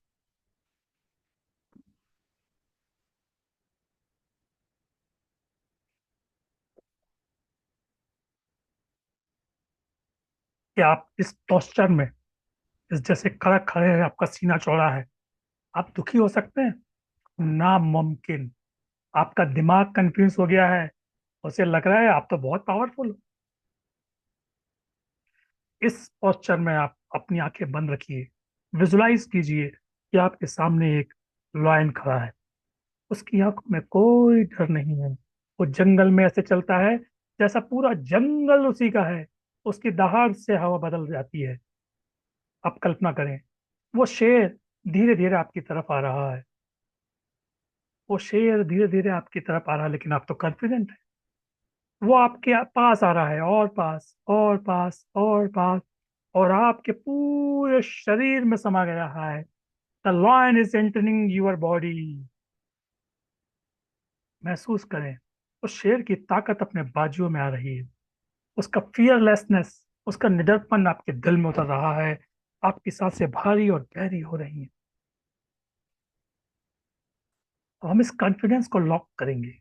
कि आप इस पोस्चर में, इस जैसे खड़ा खड़े हैं, आपका सीना चौड़ा है, आप दुखी हो सकते हैं? नामुमकिन। आपका दिमाग कंफ्यूज हो गया है, उसे लग रहा है आप तो बहुत पावरफुल हो। इस पोस्चर में आप अपनी आंखें बंद रखिए। विजुलाइज कीजिए कि आपके सामने एक लायन खड़ा है। उसकी आंखों में कोई डर नहीं है। वो जंगल में ऐसे चलता है जैसा पूरा जंगल उसी का है। उसकी दहाड़ से हवा बदल जाती है। आप कल्पना करें, वो शेर धीरे धीरे आपकी तरफ आ रहा है। वो शेर धीरे धीरे आपकी तरफ आ रहा है, लेकिन आप तो कॉन्फिडेंट है। वो आपके पास आ रहा है, और पास और पास और पास, और आपके पूरे शरीर में समा गया है। The lion is entering your body. महसूस करें, उस शेर की ताकत अपने बाजुओं में आ रही है। उसका फियरलेसनेस, उसका निडरपन आपके दिल में उतर रहा है। आपकी सांसें भारी और गहरी हो रही हैं। अब हम इस कॉन्फिडेंस को लॉक करेंगे।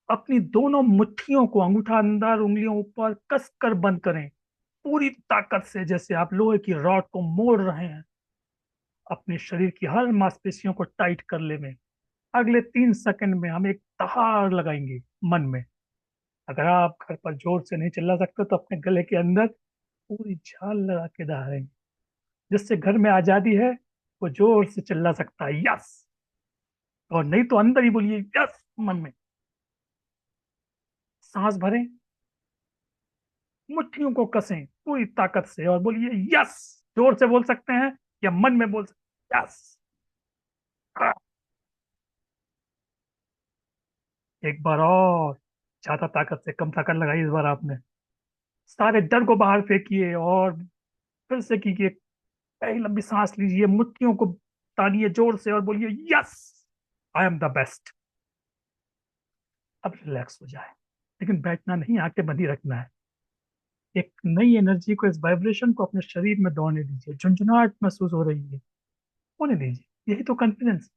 अपनी दोनों मुट्ठियों को, अंगूठा अंदर उंगलियों ऊपर, कस कर बंद करें। पूरी ताकत से, जैसे आप लोहे की रॉड को मोड़ रहे हैं। अपने शरीर की हर मांसपेशियों को टाइट कर ले में। अगले 3 सेकंड में हम एक दहाड़ लगाएंगे मन में। अगर आप घर पर जोर से नहीं चिल्ला सकते तो अपने गले के अंदर पूरी झाल लगा के दहाड़ेंगे। जिससे घर में आजादी है, वो जोर से चिल्ला सकता है यस। और नहीं तो अंदर ही बोलिए यस मन में। सांस भरें, मुट्ठियों को कसें पूरी ताकत से और बोलिए यस। जोर से बोल सकते हैं या मन में बोल सकते हैं यस। एक बार और, ज्यादा ताकत से कम ताकत लगाई इस बार आपने। सारे डर को बाहर फेंकिए और फिर से कीजिए। पहली लंबी सांस लीजिए, मुट्ठियों को तानिए जोर से और बोलिए yes, I am the best. अब रिलैक्स हो जाए, लेकिन बैठना नहीं, आंखें बंदी रखना है। एक नई एनर्जी को, इस वाइब्रेशन को अपने शरीर में दौड़ने दीजिए। झुंझुनाहट महसूस हो रही है, होने दीजिए। यही तो कॉन्फिडेंस।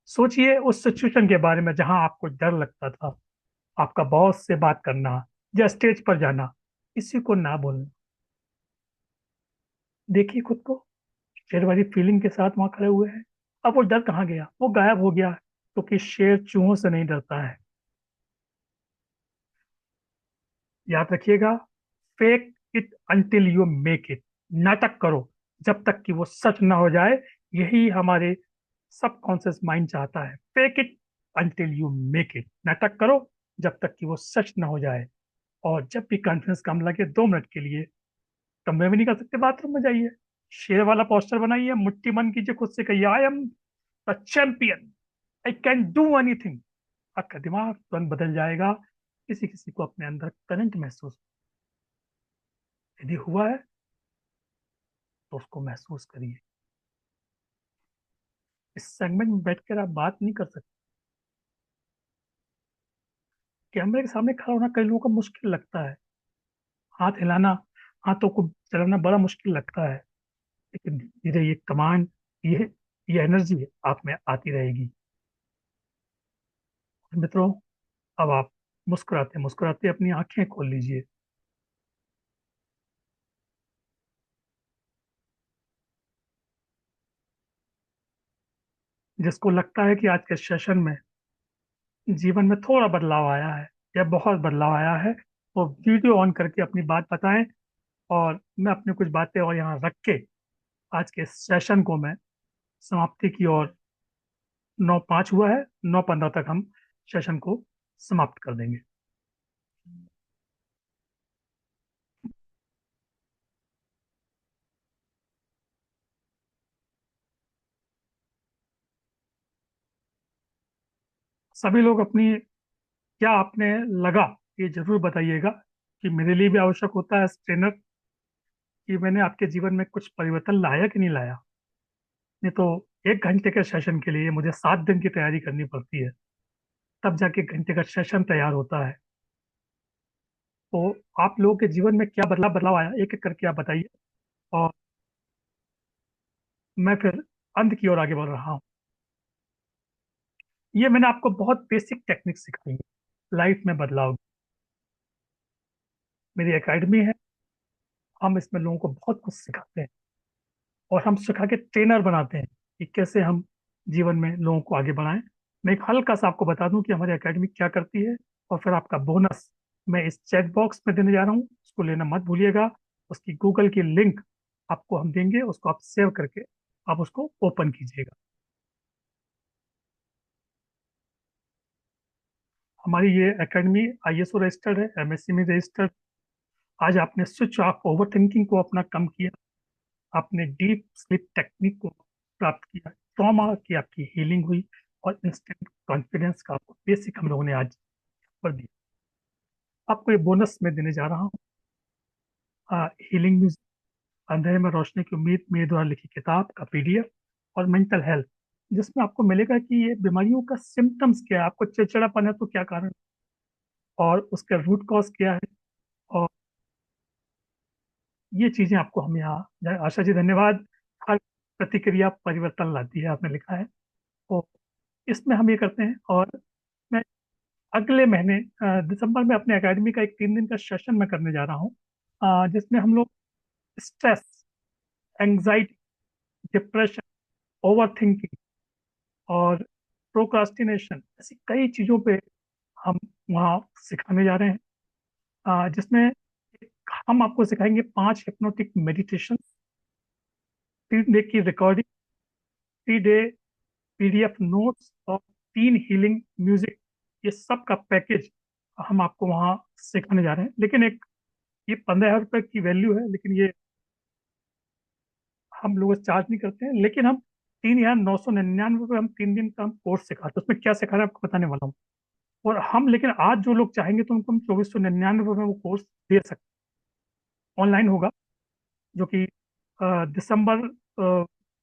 सोचिए उस सिचुएशन के बारे में जहां आपको डर लगता था। आपका बॉस से बात करना या स्टेज पर जाना, किसी को ना बोलना। देखिए खुद को शेर वाली फीलिंग के साथ वहां खड़े हुए हैं। अब वो डर कहाँ गया? वो गायब हो गया, क्योंकि शेर चूहों से नहीं डरता है। याद रखिएगा, fake it until you make it. नाटक करो जब तक कि वो सच ना हो जाए। यही हमारे सबकॉन्शियस माइंड चाहता है। Fake it until you make it. नाटक करो जब तक कि वो सच ना हो जाए। और जब भी कॉन्फ्रेंस काम लगे 2 मिनट के लिए, कमरे में नहीं कर सकते, बाथरूम में जाइए, शेर वाला पोस्टर बनाइए, मुट्ठी बंद कीजिए, खुद से कहिए I am the champion, I can do anything. आपका दिमाग तुरंत बदल जाएगा। किसी किसी को अपने अंदर करंट महसूस, यदि हुआ है तो उसको महसूस करिए। इस सेगमेंट में बैठकर आप बात नहीं कर सकते। कैमरे के सामने खड़ा होना कई लोगों को मुश्किल लगता है, हाथ हिलाना, हाथों को चलाना बड़ा मुश्किल लगता है, लेकिन धीरे ये कमांड, ये ये एनर्जी आप में आती रहेगी। मित्रों, अब आप मुस्कुराते मुस्कुराते अपनी आंखें खोल लीजिए। जिसको लगता है कि आज के सेशन में जीवन में थोड़ा बदलाव आया है या बहुत बदलाव आया है, वो वीडियो ऑन करके अपनी बात बताएं, और मैं अपनी कुछ बातें और यहाँ रख के आज के सेशन को मैं समाप्ति की ओर, 9:05 हुआ है, 9:15 तक हम सेशन को समाप्त कर देंगे। सभी लोग अपनी, क्या आपने लगा ये जरूर बताइएगा कि मेरे लिए भी आवश्यक होता है ट्रेनर, कि मैंने आपके जीवन में कुछ परिवर्तन लाया कि नहीं लाया। नहीं तो 1 घंटे के सेशन के लिए मुझे 7 दिन की तैयारी करनी पड़ती है, तब जाके 1 घंटे का सेशन तैयार होता है। तो आप लोगों के जीवन में क्या बदलाव बदलाव आया, एक एक करके आप बताइए, और मैं फिर अंत की ओर आगे बढ़ रहा हूँ। ये मैंने आपको बहुत बेसिक टेक्निक सिखाई है लाइफ में बदलाव। मेरी एकेडमी है, हम इसमें लोगों को बहुत कुछ सिखाते हैं, और हम सिखा के ट्रेनर बनाते हैं कि कैसे हम जीवन में लोगों को आगे बढ़ाएं। मैं एक हल्का सा आपको बता दूं कि हमारी एकेडमी क्या करती है, और फिर आपका बोनस मैं इस चैट बॉक्स में देने जा रहा हूँ, उसको लेना मत भूलिएगा। उसकी गूगल की लिंक आपको हम देंगे, उसको आप सेव करके आप उसको ओपन कीजिएगा। हमारी ये एकेडमी ISO रजिस्टर्ड है, MSc में रजिस्टर्ड। आज आपने स्विच ऑफ ओवर थिंकिंग को अपना कम किया, आपने डीप स्लीप टेक्निक को प्राप्त किया, ट्रॉमा की आपकी हीलिंग हुई, और इंस्टेंट कॉन्फिडेंस का आपको बेसिक हम लोगों ने आज पर दिया। आपको ये बोनस में देने जा रहा हूँ, हीलिंग म्यूजिक, अंधेरे में रोशनी की उम्मीद, मेरे द्वारा लिखी किताब का PDF, और मेंटल हेल्थ, जिसमें आपको मिलेगा कि ये बीमारियों का सिम्टम्स क्या है, आपको चिड़चिड़ापन है तो क्या कारण, और उसका रूट कॉज क्या है, और ये चीजें आपको हम यहाँ। आशा जी धन्यवाद। हर प्रतिक्रिया परिवर्तन लाती है, आपने लिखा है। तो इसमें हम ये करते हैं, और मैं अगले महीने दिसंबर में अपने एकेडमी का एक 3 दिन का सेशन मैं करने जा रहा हूँ, जिसमें हम लोग stress, anxiety, depression, over thinking और प्रोक्रास्टिनेशन, ऐसी कई चीज़ों पे हम वहाँ सिखाने जा रहे हैं, जिसमें हम आपको सिखाएंगे 5 हिप्नोटिक मेडिटेशन, 3 डे की रिकॉर्डिंग, 3 डे PDF नोट्स, और 3 हीलिंग म्यूजिक। ये सब का पैकेज हम आपको वहाँ सिखाने जा रहे हैं। लेकिन एक, ये 15,000 रुपये की वैल्यू है, लेकिन ये हम लोग चार्ज नहीं करते हैं। लेकिन हम 3,999 रुपये हम 3 दिन का हम कोर्स सिखाते हैं, उसमें क्या सिखा रहे हैं आपको बताने वाला हूँ। और हम, लेकिन आज जो लोग चाहेंगे तो उनको हम 2,499 रुपये में वो कोर्स दे सकते हैं। ऑनलाइन होगा, जो कि दिसंबर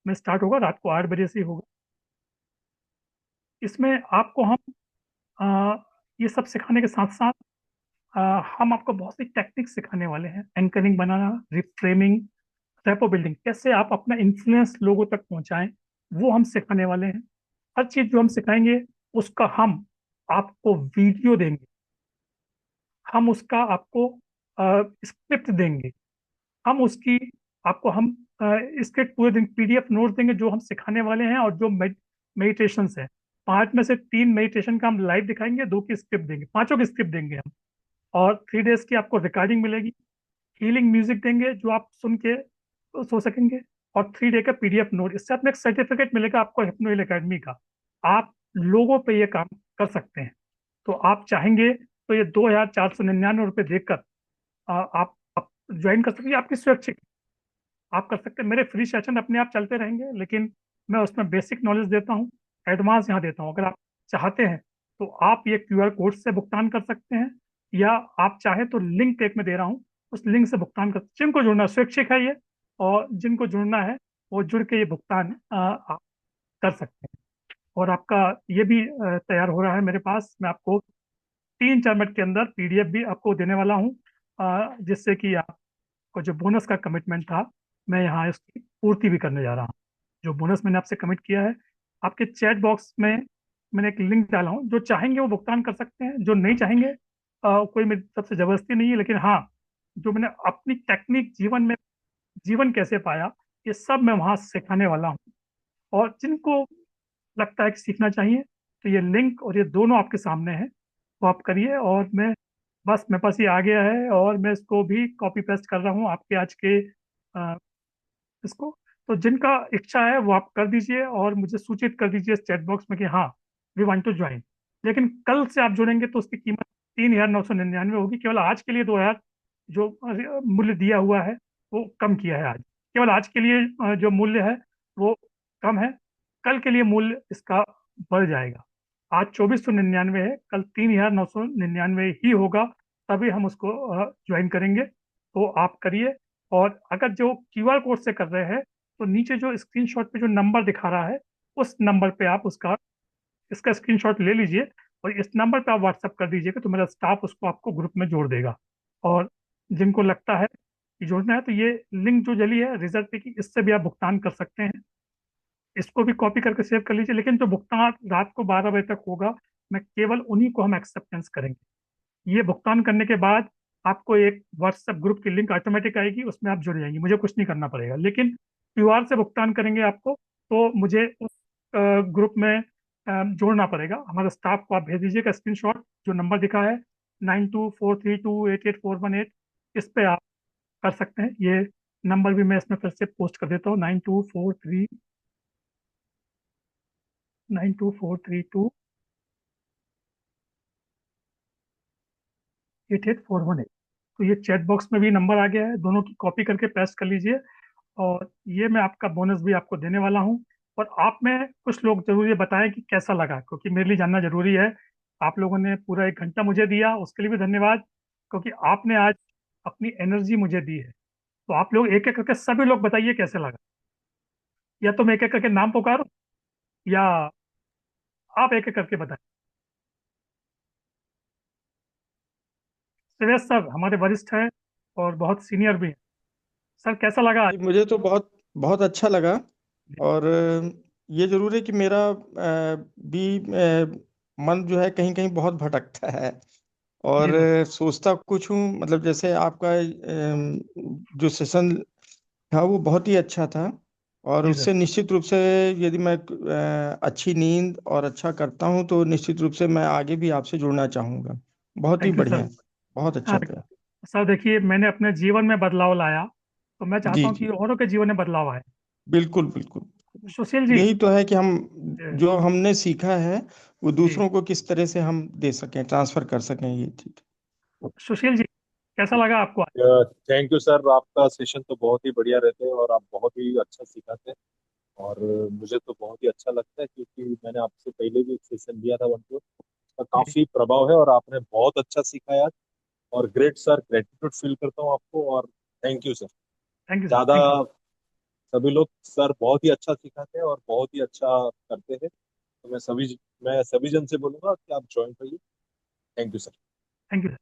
में स्टार्ट होगा, रात को 8 बजे से ही होगा। इसमें आपको हम ये सब सिखाने के साथ साथ हम आपको बहुत सी टेक्निक सिखाने वाले हैं, एंकरिंग बनाना, रिफ्रेमिंग, रेपो बिल्डिंग, कैसे आप अपना इन्फ्लुएंस लोगों तक पहुंचाएं, वो हम सिखाने वाले हैं। हर चीज जो हम सिखाएंगे उसका हम आपको वीडियो देंगे, हम उसका आपको स्क्रिप्ट देंगे, हम उसकी आपको हम स्क्रिप्ट पूरे दिन PDF नोट देंगे जो हम सिखाने वाले हैं, और जो मेडिटेशंस है, 5 में से 3 मेडिटेशन का हम लाइव दिखाएंगे, 2 की स्क्रिप्ट देंगे, 5 की स्क्रिप्ट देंगे हम, और 3 डेज की आपको रिकॉर्डिंग मिलेगी। हीलिंग म्यूजिक देंगे जो आप सुन के सो सकेंगे, और 3 डे का PDF नोट। इससे आपको एक सर्टिफिकेट मिलेगा आपको हिप्नो हिल एकेडमी का, आप लोगों पे ये काम कर सकते हैं। तो आप चाहेंगे तो ये 2,499 रुपये देकर आप ज्वाइन कर सकते हैं। आपकी स्वैच्छिक आप कर सकते हैं। मेरे फ्री सेशन अपने आप चलते रहेंगे, लेकिन मैं उसमें बेसिक नॉलेज देता हूँ, एडवांस यहाँ देता हूँ। अगर आप चाहते हैं तो आप ये QR कोड से भुगतान कर सकते हैं, या आप चाहे तो लिंक एक में दे रहा हूँ, उस लिंक से भुगतान कर, जिनको जुड़ना स्वैच्छिक है ये, और जिनको जुड़ना है वो जुड़ के ये भुगतान आप कर सकते हैं। और आपका ये भी तैयार हो रहा है मेरे पास। मैं आपको 3-4 मिनट के अंदर PDF भी आपको देने वाला हूँ, जिससे कि आपको जो बोनस का कमिटमेंट था, मैं यहाँ इसकी पूर्ति भी करने जा रहा हूँ। जो बोनस मैंने आपसे कमिट किया है, आपके चैट बॉक्स में मैंने एक लिंक डाला हूँ। जो चाहेंगे वो भुगतान कर सकते हैं, जो नहीं चाहेंगे कोई मेरी तरफ से जबरदस्ती नहीं है। लेकिन हाँ, जो मैंने अपनी टेक्निक जीवन में, जीवन कैसे पाया, ये सब मैं वहाँ सिखाने वाला हूँ। और जिनको लगता है कि सीखना चाहिए, तो ये लिंक और ये दोनों आपके सामने है, वो आप करिए। और मैं बस, मेरे पास ये आ गया है और मैं इसको भी कॉपी पेस्ट कर रहा हूँ आपके आज के अ, इसको। तो जिनका इच्छा है वो आप कर दीजिए और मुझे सूचित कर दीजिए इस चैट बॉक्स में कि हाँ, वी वांट टू ज्वाइन। लेकिन कल से आप जुड़ेंगे तो उसकी कीमत 3,999 होगी। केवल आज के लिए 2,000 जो मूल्य दिया हुआ है वो कम किया है आज। केवल आज के लिए जो मूल्य है वो कम है। कल के लिए मूल्य इसका बढ़ जाएगा। आज 2,499 है, कल 3,999 ही होगा, तभी हम उसको ज्वाइन करेंगे। तो आप करिए। और अगर जो QR कोड से कर रहे हैं, तो नीचे जो स्क्रीनशॉट पे जो नंबर दिखा रहा है, उस नंबर पे आप इसका स्क्रीनशॉट ले लीजिए और इस नंबर पे आप व्हाट्सअप कर दीजिएगा, तो मेरा स्टाफ उसको आपको ग्रुप में जोड़ देगा। और जिनको लगता है कि जोड़ना है, तो ये लिंक जो जली है रिजल्ट पे की, इससे भी आप भुगतान कर सकते हैं। इसको भी कॉपी करके सेव कर लीजिए। लेकिन जो भुगतान रात को 12 बजे तक होगा, मैं केवल उन्हीं को हम एक्सेप्टेंस करेंगे। ये भुगतान करने के बाद आपको एक व्हाट्सएप ग्रुप की लिंक ऑटोमेटिक आएगी, उसमें आप जुड़ जाएंगे, मुझे कुछ नहीं करना पड़ेगा। लेकिन QR से भुगतान करेंगे आपको, तो मुझे उस ग्रुप में जोड़ना पड़ेगा। हमारे स्टाफ को आप भेज दीजिएगा स्क्रीनशॉट, जो नंबर दिखा है 9243288418, इस पे आप कर सकते हैं। ये नंबर भी मैं इसमें फिर से पोस्ट कर देता हूँ, 9243288418। तो ये चैट बॉक्स में भी नंबर आ गया है, दोनों की कॉपी करके पेस्ट कर लीजिए। और ये मैं आपका बोनस भी आपको देने वाला हूँ। और आप में कुछ लोग जरूर ये बताएं कि कैसा लगा, क्योंकि मेरे लिए जानना जरूरी है। आप लोगों ने पूरा 1 घंटा मुझे दिया, उसके लिए भी धन्यवाद, क्योंकि आपने आज अपनी एनर्जी मुझे दी है। तो आप लोग एक एक करके सभी लोग बताइए कैसे लगा। या तो मैं एक एक करके नाम पुकारूं, या आप एक एक करके बताएं। श्रेयस सर हमारे वरिष्ठ हैं और बहुत सीनियर भी हैं। सर कैसा लगा आज? जी, मुझे तो बहुत बहुत अच्छा लगा। और ये जरूर है कि मेरा भी मन जो है कहीं कहीं बहुत भटकता है। और जी सर। सोचता कुछ हूँ, मतलब जैसे आपका जो सेशन था वो बहुत ही अच्छा था। और जी सर। उससे निश्चित रूप से यदि मैं अच्छी नींद और अच्छा करता हूँ तो निश्चित रूप से मैं आगे भी आपसे जुड़ना चाहूँगा। बहुत ही थैंक यू सर। बढ़िया, बहुत हाँ, अच्छा था। सर देखिए, मैंने अपने जीवन में बदलाव लाया, तो मैं जी चाहता हूँ कि जी, औरों के जीवन में बदलाव आए। बिल्कुल बिल्कुल। सुशील जी। यही तो है कि हम जी। जो हमने सीखा है वो जी। दूसरों को किस तरह से हम दे सकें, ट्रांसफर कर सकें, ये चीज। सुशील जी, कैसा लगा आपको आज? थैंक यू सर, आपका सेशन तो बहुत ही बढ़िया रहते हैं और आप बहुत ही अच्छा सिखाते हैं। और मुझे तो बहुत ही अच्छा लगता है, क्योंकि मैंने आपसे पहले भी एक सेशन दिया था वन टू, उसका जी। काफी प्रभाव है और आपने बहुत अच्छा सिखाया। और ग्रेट सर, ग्रेटिट्यूड फील करता हूँ आपको। और thank you sir. Thank you sir. ज्यादा थैंक यू। सभी लोग सर बहुत ही अच्छा सिखाते हैं और बहुत ही अच्छा करते हैं। तो मैं सभी जन से बोलूंगा कि आप ज्वाइन करिए। Thank you sir. Thank you sir.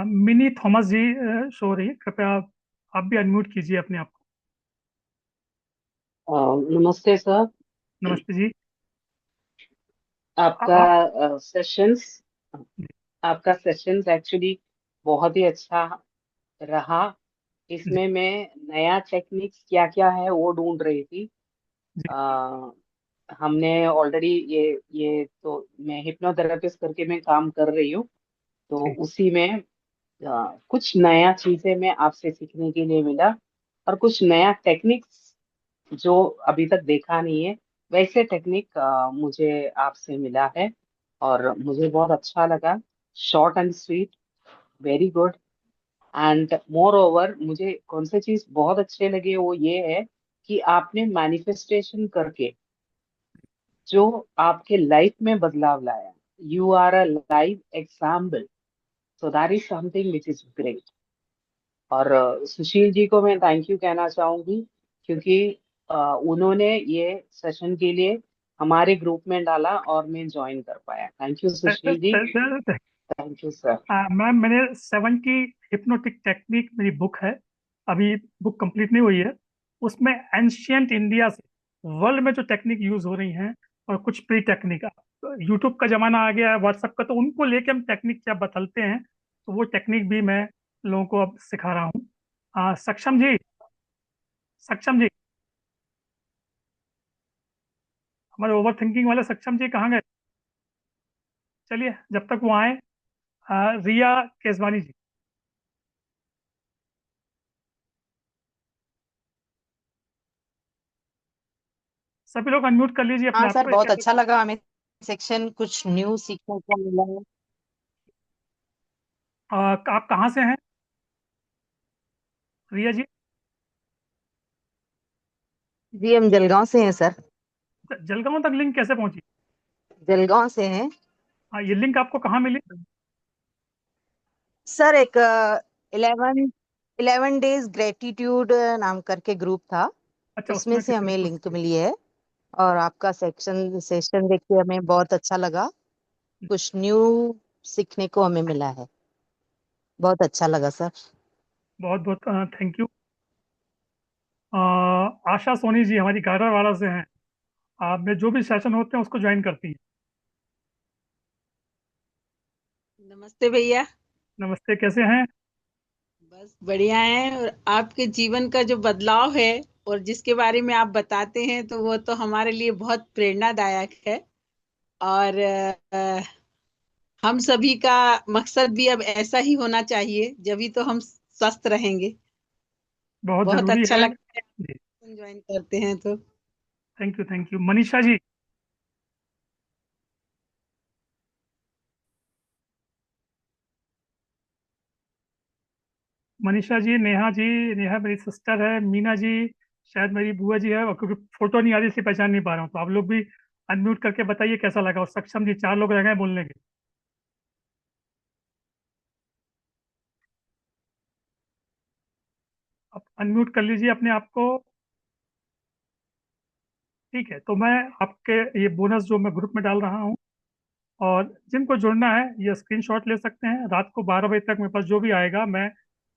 Mini Thomas ji सो रही है, कृपया आप भी अनम्यूट कीजिए अपने आप नमस्ते सर। को। नमस्ते जी। आपका आप। सेशंस आपका सेशंस एक्चुअली बहुत ही अच्छा रहा। जी। इसमें मैं नया टेक्निक्स क्या क्या है वो ढूंढ रही थी। जी। आ, हमने ऑलरेडी ये तो मैं हिप्नोथेरेपिस्ट करके मैं काम कर रही हूँ। तो जी। उसी में कुछ नया चीजें मैं आपसे सीखने के लिए मिला, और कुछ नया टेक्निक्स जो अभी तक देखा नहीं है, वैसे टेक्निक मुझे आपसे मिला है। और मुझे बहुत अच्छा लगा। Short and sweet, very good. And more over मुझे कौन सी चीज बहुत अच्छे लगे वो ये है कि आपने मैनिफेस्टेशन करके जो आपके लाइफ में बदलाव लाया। You are a live example, so that is something which is great. और सुशील जी को मैं थैंक यू कहना चाहूंगी, क्योंकि उन्होंने ये सेशन के लिए हमारे ग्रुप में डाला और मैं ज्वाइन कर पाया। Thank you Sushil ji, thank you sir. Ma'am, मैंने 70 हिप्नोटिक टेक्निक मेरी बुक है, अभी बुक कंप्लीट नहीं हुई है। उसमें एंशियंट इंडिया से वर्ल्ड में जो टेक्निक यूज हो रही हैं और कुछ प्री टेक्निक, यूट्यूब का जमाना आ गया है, व्हाट्सएप का, तो उनको लेके हम टेक्निक क्या बदलते हैं, तो वो टेक्निक भी मैं लोगों को अब सिखा रहा हूँ। सक्षम जी, सक्षम जी, हमारे ओवर थिंकिंग वाले सक्षम जी कहाँ गए? चलिए, जब तक वो आए, रिया केसवानी जी, सभी लोग अनम्यूट कर लीजिए अपने हाँ आप सर, को। बहुत अच्छा लगा हमें सेक्शन, कुछ न्यू सीखने को मिला है। आप कहाँ से हैं रिया जी? जी हम जलगांव से हैं सर। जलगांव तक लिंक कैसे पहुंची? जलगांव से हैं ये लिंक आपको कहाँ मिली? सर। एक 11 डेज ग्रेटिट्यूड नाम करके ग्रुप था, अच्छा, उसमें उसमें से किसी ने हमें पोस्ट लिंक किया। मिली है। और आपका सेशन देख के हमें बहुत अच्छा लगा, कुछ न्यू सीखने को हमें मिला है। बहुत अच्छा लगा सर। बहुत बहुत थैंक यू। आशा सोनी जी हमारी गाडरवाड़ा से हैं, आप में जो भी सेशन होते हैं उसको ज्वाइन करती हैं। नमस्ते भैया। नमस्ते, कैसे हैं? बस बढ़िया है। और आपके जीवन का जो बदलाव है और जिसके बारे में आप बताते हैं तो वो तो हमारे लिए बहुत प्रेरणादायक है। और हम सभी का मकसद भी अब ऐसा ही होना चाहिए, जभी तो हम स्वस्थ रहेंगे। बहुत बहुत जरूरी अच्छा है लगता जी। है ज्वाइन करते हैं तो। Thank you, thank you. Manisha ji, Manisha ji, Neha ji, Neha मेरी सिस्टर है, मीना जी शायद मेरी बुआ जी है, और क्योंकि फोटो नहीं आ रही इसलिए पहचान नहीं पा रहा हूँ, तो आप लोग भी अनम्यूट करके बताइए कैसा लगा। और सक्षम जी, 4 लोग रह गए बोलने के। आप अनम्यूट कर लीजिए अपने आप को। ठीक है, तो मैं आपके ये बोनस जो मैं ग्रुप में डाल रहा हूँ, और जिनको जुड़ना है ये स्क्रीनशॉट ले सकते हैं। रात को 12 बजे तक मेरे पास जो भी आएगा मैं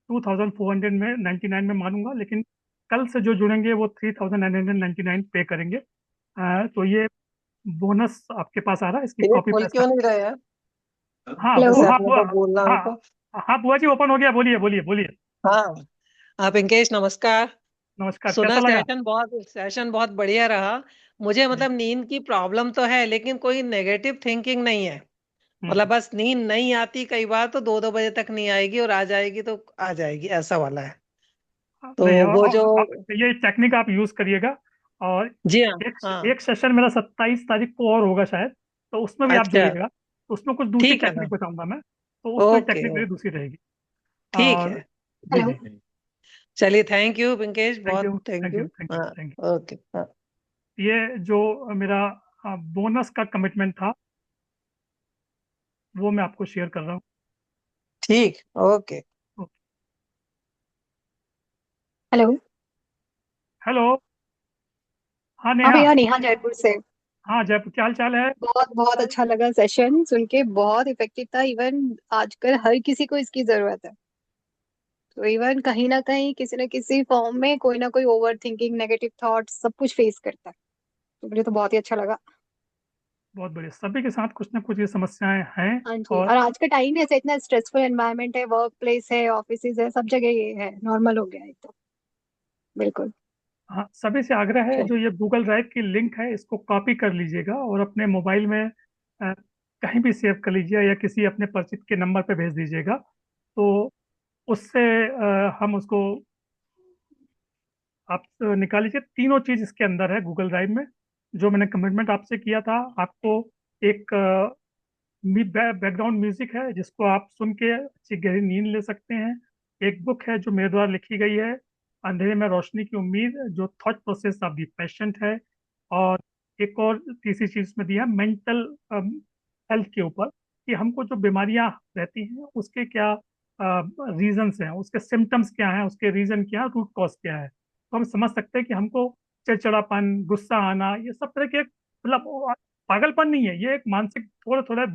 2499 में मानूंगा, लेकिन कल से जो जुड़ेंगे वो 3999 पे करेंगे। तो ये बोनस आपके पास आ रहा है, इसकी ये कॉपी खोल पेस्ट। क्यों नहीं रहे यार? हाँ हेलो। जैसे हाँ आपने बुआ, तो बोलना हाँ हमको। हाँ बुआ जी, ओपन हो गया, बोलिए बोलिए बोलिए। हाँ। आप पिंकेश, नमस्कार। नमस्कार, सुना कैसा लगा? सेशन बहुत बढ़िया रहा। मुझे जी। मतलब नींद की प्रॉब्लम तो है, लेकिन कोई नेगेटिव थिंकिंग नहीं है। हम्म, मतलब बस नींद नहीं आती, कई बार तो 2-2 बजे तक नहीं आएगी, और आ जाएगी तो आ जाएगी, ऐसा वाला है। तो नहीं, वो जो ये टेक्निक आप यूज करिएगा। और जी हाँ। एक हाँ। एक सेशन मेरा 27 तारीख को और होगा शायद, तो उसमें भी आप अच्छा। जुड़िएगा, तो उसमें कुछ दूसरी ठीक है ना। टेक्निक बताऊंगा मैं, तो उसमें ओके टेक्निक मेरी ओके। दूसरी रहेगी। ठीक और है। जी हेलो। जी, चलिए, थैंक यू पिंकेश, थैंक बहुत you, thank thank you. You, thank you, हाँ। Thank okay. हाँ। यू। ये जो मेरा बोनस का कमिटमेंट था वो मैं आपको शेयर कर रहा हूँ। ठीक। ओके। हेलो। हेलो। हाँ हाँ नेहा। भैया, नेहा जयपुर से। हाँ जयपुर, क्या हाल चाल है? बहुत बहुत अच्छा लगा सेशन सुन के, बहुत इफेक्टिव था। इवन आजकल हर किसी को इसकी जरूरत है। तो इवन कहीं ना कहीं किसी न किसी फॉर्म में कोई ना कोई ओवर थिंकिंग, नेगेटिव थॉट्स सब कुछ फेस करता है। तो मुझे तो बहुत ही अच्छा लगा। बहुत बढ़िया, सभी के साथ कुछ ना कुछ ये समस्याएं हैं। हाँ जी। और और आज का टाइम ऐसा इतना स्ट्रेसफुल एनवायरनमेंट है, वर्क प्लेस है, ऑफिस है, सब जगह ये है, नॉर्मल हो गया है तो। बिल्कुल। हाँ, सभी से आग्रह है, चल। जो ये गूगल ड्राइव की लिंक है इसको कॉपी कर लीजिएगा और अपने मोबाइल में कहीं भी सेव कर लीजिए, या किसी अपने परिचित के नंबर पे भेज दीजिएगा, तो उससे हम उसको, आप निकाल लीजिए। तीनों चीज इसके अंदर है गूगल ड्राइव में, जो मैंने कमिटमेंट आपसे किया था। आपको एक बैकग्राउंड म्यूजिक है जिसको आप सुन के अच्छी गहरी नींद ले सकते हैं। एक बुक है जो मेरे द्वारा लिखी गई है, अंधेरे में रोशनी की उम्मीद, जो thought process of the patient है। और एक और तीसरी चीज में दिया मेंटल हेल्थ के ऊपर, कि हमको जो बीमारियां रहती हैं उसके क्या रीजंस हैं, उसके सिम्टम्स क्या हैं, उसके रीजन क्या है, रूट कॉज क्या है। तो हम समझ सकते हैं कि हमको चिड़चिड़ापन, गुस्सा आना, ये सब तरह के मतलब पागलपन नहीं है, ये एक मानसिक थोड़ा थोड़ा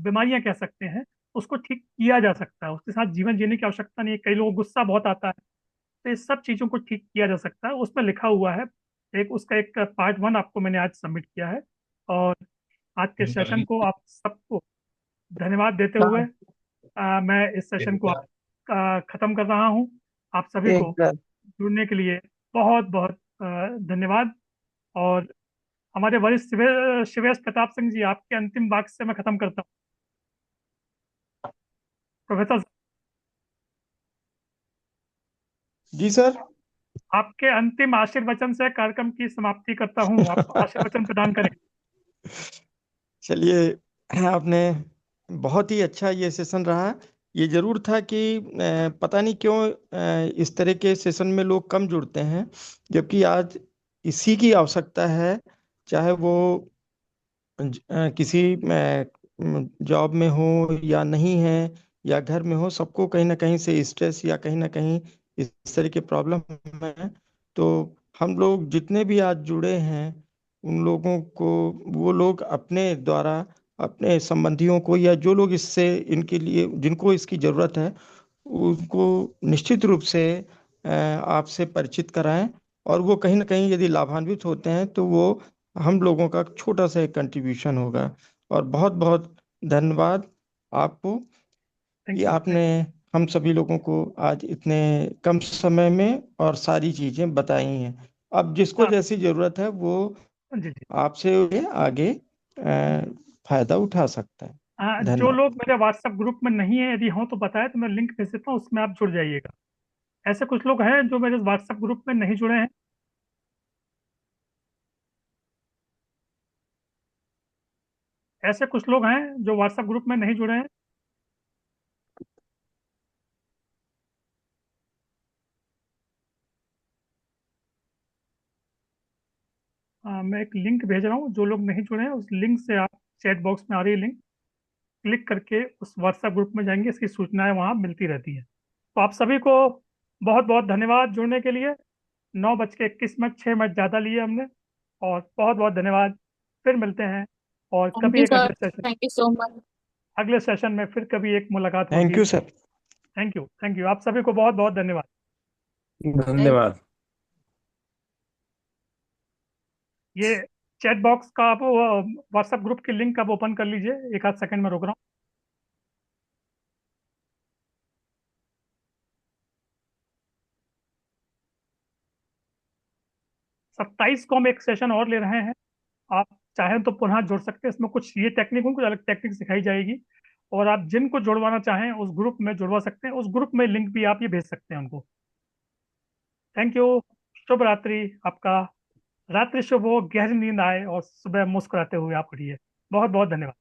बीमारियां कह सकते हैं। उसको ठीक किया जा सकता है, उसके साथ जीवन जीने की आवश्यकता नहीं है। कई लोगों को गुस्सा बहुत आता है, तो इस सब चीजों को ठीक किया जा सकता है, उसमें लिखा हुआ है। एक उसका एक पार्ट 1 आपको मैंने आज सबमिट किया है। और आज के सेशन को आप सबको धन्यवाद देते हुए मैं इस सेशन को खत्म कर रहा हूँ। आप सभी को एक जुड़ने के लिए बहुत बहुत धन्यवाद। और हमारे वरिष्ठ शिवेश प्रताप सिंह जी, आपके अंतिम वाक्य से मैं खत्म करता हूँ। प्रोफेसर, जी सर। आपके अंतिम आशीर्वचन से कार्यक्रम की समाप्ति करता हूँ, आप आशीर्वचन प्रदान करें। चलिए, आपने बहुत ही अच्छा ये सेशन रहा। ये जरूर था कि पता नहीं क्यों इस तरह के सेशन में लोग कम जुड़ते हैं, जबकि आज इसी की आवश्यकता है। चाहे वो किसी जॉब में हो या नहीं है, या घर में हो, सबको कहीं ना कहीं से स्ट्रेस या कहीं ना कहीं इस तरह के प्रॉब्लम है। तो हम लोग जितने भी आज जुड़े हैं, उन लोगों को, वो लोग अपने द्वारा अपने संबंधियों को, या जो लोग इससे, इनके लिए जिनको इसकी ज़रूरत है, उनको निश्चित रूप से आपसे परिचित कराएं। और वो कहीं ना कहीं यदि लाभान्वित होते हैं तो वो हम लोगों का छोटा सा एक कंट्रीब्यूशन होगा। और बहुत बहुत धन्यवाद आपको थैंक कि यू। आपने हम सभी लोगों को आज इतने कम समय में और सारी चीजें बताई हैं। अब जिसको हाँ जैसी जरूरत है वो जी जी। आपसे आगे फायदा उठा सकता है। हाँ, जो धन्यवाद। लोग मेरे व्हाट्सएप ग्रुप में नहीं है, यदि हो तो बताए, तो मैं लिंक भेज देता हूँ, उसमें आप जुड़ जाइएगा। ऐसे कुछ लोग हैं जो मेरे व्हाट्सएप ग्रुप में नहीं जुड़े हैं। ऐसे कुछ लोग हैं जो व्हाट्सएप ग्रुप में नहीं जुड़े हैं। मैं एक लिंक भेज रहा हूँ, जो लोग नहीं जुड़े हैं उस लिंक से आप, चैट बॉक्स में आ रही लिंक क्लिक करके उस व्हाट्सएप ग्रुप में जाएंगे, इसकी सूचनाएं वहाँ मिलती रहती है। तो आप सभी को बहुत बहुत धन्यवाद जुड़ने के लिए। 9:21 6 मिनट ज़्यादा लिए हमने, और बहुत बहुत धन्यवाद। फिर मिलते हैं, और थैंक कभी यू एक sir, thank you so much. अगले सेशन में फिर कभी एक मुलाकात थैंक होगी। You sir. Thank you, thank you, आप सभी को बहुत बहुत धन्यवाद। धन्यवाद। ये चैट बॉक्स का आप व्हाट्सएप ग्रुप की लिंक आप ओपन कर लीजिए, एक आध सेकंड में रोक रहा हूँ। 27 को हम एक सेशन और ले रहे हैं। आप चाहें तो पुनः जुड़ सकते हैं, इसमें कुछ ये टेक्निक, कुछ अलग टेक्निक सिखाई जाएगी। और आप जिनको जुड़वाना चाहें उस ग्रुप में जुड़वा सकते हैं, उस ग्रुप में लिंक भी आप ये भेज सकते हैं उनको। Thank you. शुभ रात्रि आपका। रात्रि शुभ हो, गहरी नींद आए, और सुबह मुस्कुराते हुए आप उठिए। बहुत बहुत धन्यवाद।